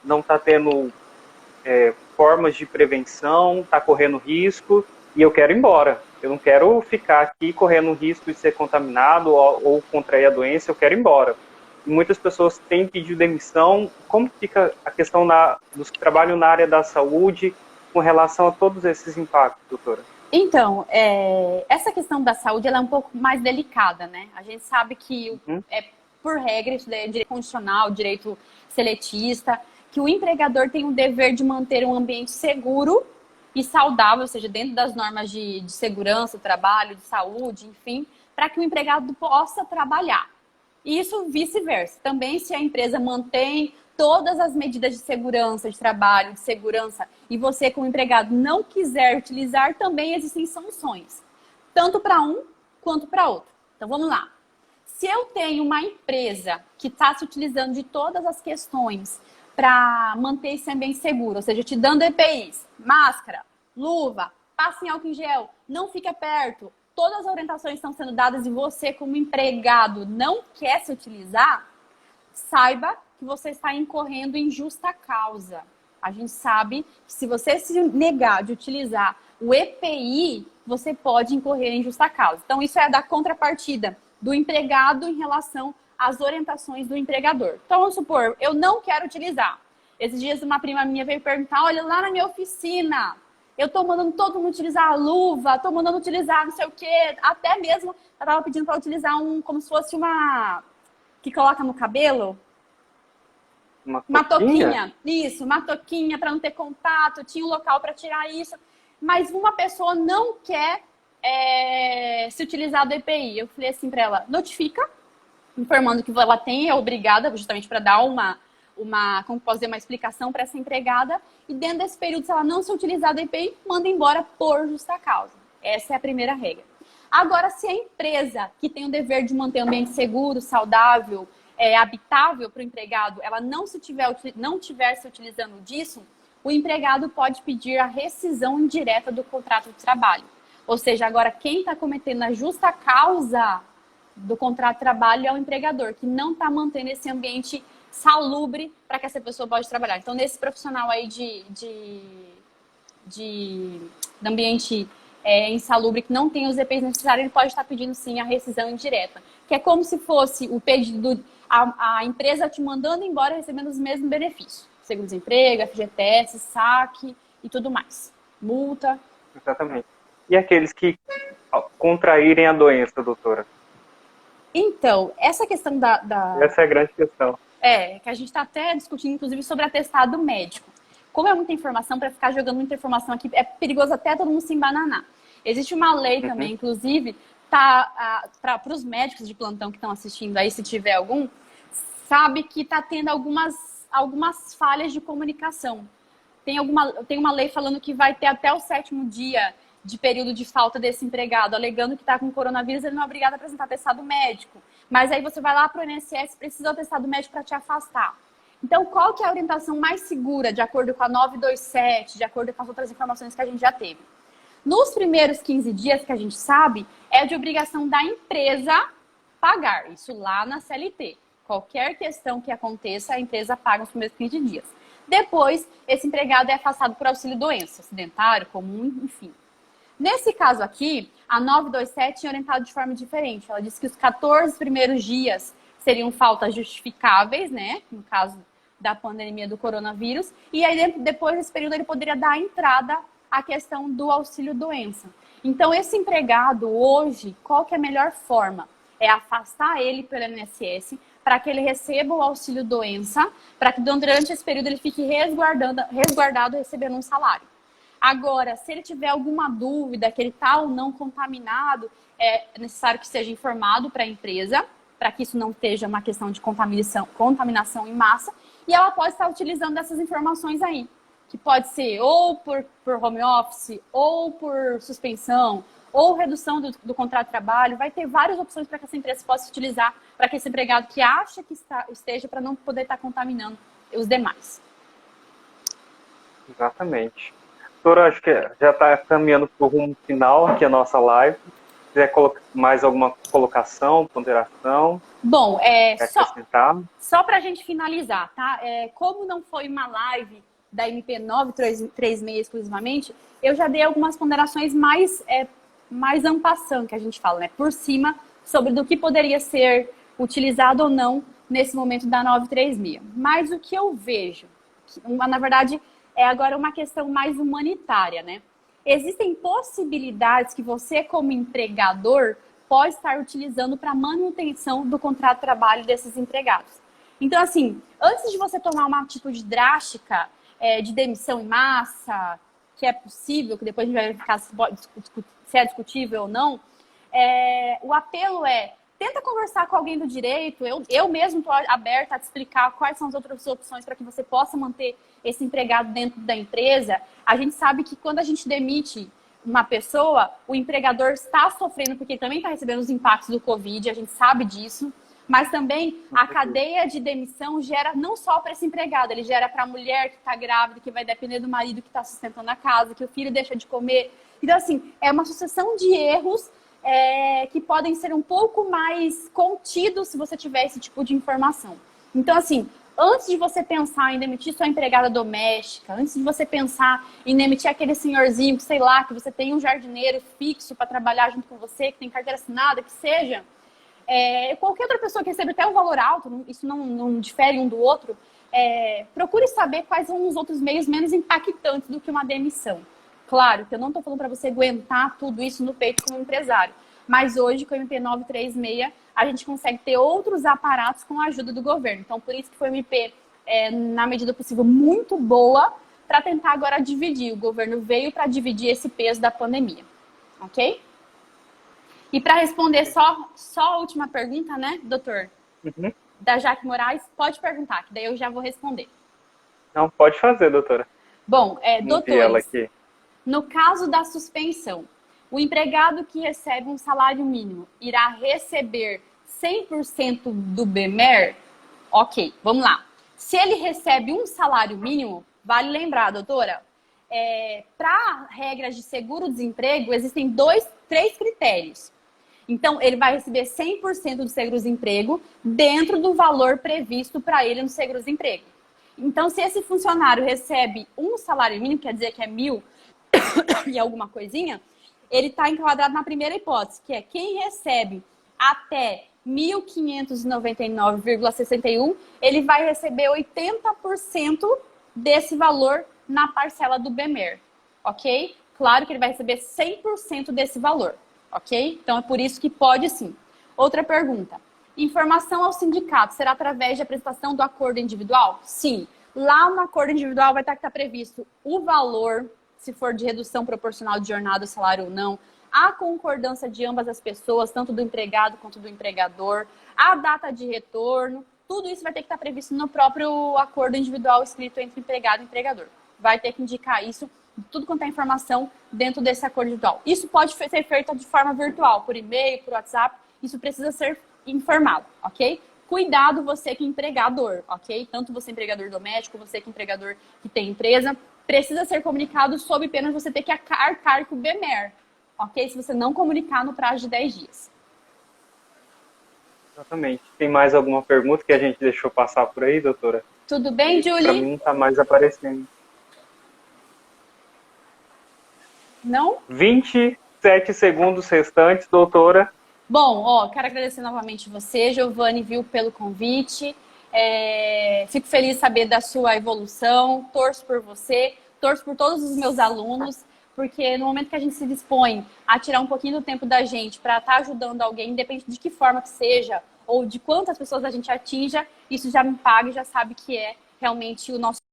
não está tendo formas de prevenção, está correndo risco, e eu quero ir embora. Eu não quero ficar aqui correndo risco de ser contaminado ou contrair a doença, eu quero ir embora. E muitas pessoas têm pedido demissão. Como fica a questão dos que trabalham na área da saúde com relação a todos esses impactos, doutora? Então, essa questão da saúde ela é um pouco mais delicada, né? A gente sabe que, por regra, isso é direito constitucional, direito seletista, que o empregador tem o dever de manter um ambiente seguro e saudável, ou seja, dentro das normas de segurança, do trabalho, de saúde, enfim, para que o empregado possa trabalhar. E isso vice-versa. Também se a empresa mantém todas as medidas de segurança, de trabalho, de segurança, e você, como empregado, não quiser utilizar, também existem sanções. Tanto para um quanto para outro. Então, vamos lá. Se eu tenho uma empresa que está se utilizando de todas as questões para manter esse ambiente seguro, ou seja, te dando EPIs, máscara, luva, passe em álcool em gel, não fica perto, todas as orientações estão sendo dadas e você, como empregado, não quer se utilizar, saiba que você está incorrendo em justa causa. A gente sabe que se você se negar de utilizar o EPI, você pode incorrer em justa causa. Então, isso é da contrapartida do empregado em relação às orientações do empregador. Então, vamos supor, eu não quero utilizar. Esses dias uma prima minha veio perguntar, olha, lá na minha oficina, eu estou mandando todo mundo utilizar a luva, estou mandando utilizar não sei o quê, até mesmo, ela estava pedindo para utilizar como se fosse uma... que coloca no cabelo. Uma toquinha. Isso, uma toquinha para não ter contato, tinha um local para tirar isso. Mas uma pessoa não quer se utilizar do EPI. Eu falei assim para ela, notifica, informando que ela tem, é obrigada, justamente para dar como posso dizer, uma explicação para essa empregada. E dentro desse período, se ela não se utilizar do EPI, manda embora por justa causa. Essa é a primeira regra. Agora, se a empresa que tem o dever de manter o ambiente seguro, saudável, habitável para o empregado, ela não estiver se utilizando disso, o empregado pode pedir a rescisão indireta do contrato de trabalho. Ou seja, agora quem está cometendo a justa causa do contrato de trabalho é o empregador, que não está mantendo esse ambiente salubre para que essa pessoa possa trabalhar. Então, nesse profissional aí de ambiente insalubre, que não tem os EPIs necessários, ele pode estar pedindo sim a rescisão indireta, que é como se fosse o pedido, a empresa te mandando embora recebendo os mesmos benefícios. Seguro-desemprego, FGTS, saque e tudo mais. Multa. Exatamente. E aqueles que contraírem a doença, doutora? Então, essa questão Essa é a grande questão. Que a gente está até discutindo, inclusive, sobre atestado médico. Como é muita informação, para ficar jogando muita informação aqui, é perigoso até todo mundo se embananar. Existe uma lei também, inclusive, para os médicos de plantão que estão assistindo aí, se tiver algum, sabe que está tendo algumas falhas de comunicação. Tem uma lei falando que vai ter até o 7º dia de período de falta desse empregado, alegando que está com coronavírus, ele não é obrigado a apresentar atestado médico. Mas aí você vai lá para o INSS, precisa do atestado médico para te afastar. Então, qual que é a orientação mais segura, de acordo com a 927, de acordo com as outras informações que a gente já teve? Nos primeiros 15 dias, que a gente sabe, é de obrigação da empresa pagar. Isso lá na CLT. Qualquer questão que aconteça, a empresa paga nos primeiros 15 dias. Depois, esse empregado é afastado por auxílio-doença, acidentário, comum, enfim. Nesse caso aqui, A 927 tinha orientado de forma diferente. Ela disse que os 14 primeiros dias seriam faltas justificáveis, né? No caso da pandemia do coronavírus. E aí, depois desse período, ele poderia dar entrada à questão do auxílio-doença. Então, esse empregado, hoje, qual que é a melhor forma? É afastar ele pelo INSS para que ele receba o auxílio-doença, para que durante esse período ele fique resguardado recebendo um salário. Agora, se ele tiver alguma dúvida que ele está ou não contaminado, é necessário que seja informado para a empresa, para que isso não esteja uma questão de contaminação em massa, e ela pode estar utilizando essas informações aí, que pode ser ou por home office, ou por suspensão, ou redução do contrato de trabalho. Vai ter várias opções para que essa empresa possa utilizar, para que esse empregado que acha que esteja, para não poder estar contaminando os demais. Exatamente. Doutora, acho que já está caminhando para o rumo final aqui a nossa live. Se quiser colocar mais alguma colocação, ponderação? Bom, só para a gente finalizar, tá? Como não foi uma live da MP 936 exclusivamente, eu já dei algumas ponderações mais en passant, que a gente fala, né? Por cima, sobre do que poderia ser utilizado ou não nesse momento da 936. Mas o que eu vejo, na verdade, é agora uma questão mais humanitária, né? Existem possibilidades que você, como empregador, pode estar utilizando para manutenção do contrato de trabalho desses empregados. Então, assim, antes de você tomar uma atitude drástica de demissão em massa, que é possível, que depois a gente vai verificar se é discutível ou não, o apelo tenta conversar com alguém do direito. Eu mesmo estou aberta a te explicar quais são as outras opções para que você possa manter esse empregado dentro da empresa. A gente sabe que quando a gente demite uma pessoa, o empregador está sofrendo, porque ele também está recebendo os impactos do Covid, a gente sabe disso, mas também a cadeia de demissão gera não só para esse empregado, ele gera para a mulher que está grávida, que vai depender do marido que está sustentando a casa, que o filho deixa de comer. Então, assim, é uma sucessão de erros que podem ser um pouco mais contidos se você tiver esse tipo de informação. Então, assim, antes de você pensar em demitir sua empregada doméstica, antes de você pensar em demitir aquele senhorzinho que, sei lá, que você tem um jardineiro fixo para trabalhar junto com você, que tem carteira assinada, que seja, qualquer outra pessoa que recebe até um valor alto, isso não difere um do outro, procure saber quais são os outros meios menos impactantes do que uma demissão. Claro que eu não estou falando para você aguentar tudo isso no peito como empresário, mas hoje com o MP 936 a gente consegue ter outros aparatos com a ajuda do governo. Então, por isso que foi uma MP, na medida possível, muito boa para tentar agora dividir. O governo veio para dividir esse peso da pandemia, ok? E para responder só a última pergunta, né, doutor? Uhum. Da Jaque Moraes, pode perguntar, que daí eu já vou responder. Não, pode fazer, doutora. Bom, doutores, ela aqui. No caso da suspensão, o empregado que recebe um salário mínimo irá receber 100% do BMER? Ok, vamos lá. Se ele recebe um salário mínimo, vale lembrar, doutora, para regras de seguro-desemprego, existem 3 critérios. Então, ele vai receber 100% do seguro-desemprego dentro do valor previsto para ele no seguro-desemprego. Então, se esse funcionário recebe um salário mínimo, quer dizer que é 1.000 e alguma coisinha, ele está enquadrado na primeira hipótese, que é quem recebe até 1.599,61, ele vai receber 80% desse valor na parcela do BMER, ok? Claro que ele vai receber 100% desse valor, ok? Então é por isso que pode sim. Outra pergunta. Informação ao sindicato será através de apresentação do acordo individual? Sim. Lá no acordo individual vai estar previsto o valor, se for de redução proporcional de jornada, salário ou não, a concordância de ambas as pessoas, tanto do empregado quanto do empregador, a data de retorno, tudo isso vai ter que estar previsto no próprio acordo individual escrito entre empregado e empregador. Vai ter que indicar isso, tudo quanto é informação dentro desse acordo individual. Isso pode ser feito de forma virtual, por e-mail, por WhatsApp, isso precisa ser informado, ok? Cuidado você que é empregador, ok? Tanto você empregador doméstico, você que é empregador que tem empresa, precisa ser comunicado sob pena de você ter que arcar com o BMER, ok? Se você não comunicar no prazo de 10 dias. Exatamente. Tem mais alguma pergunta que a gente deixou passar por aí, doutora? Tudo bem, Julie? Para mim não está mais aparecendo. Não? 20 7 segundos restantes, doutora. Bom, ó, quero agradecer novamente você, Giovanni, viu, pelo convite. Fico feliz de saber da sua evolução, torço por você, torço por todos os meus alunos, porque no momento que a gente se dispõe a tirar um pouquinho do tempo da gente para estar ajudando alguém, independente de que forma que seja, ou de quantas pessoas a gente atinja, isso já me paga e já sabe que é realmente o nosso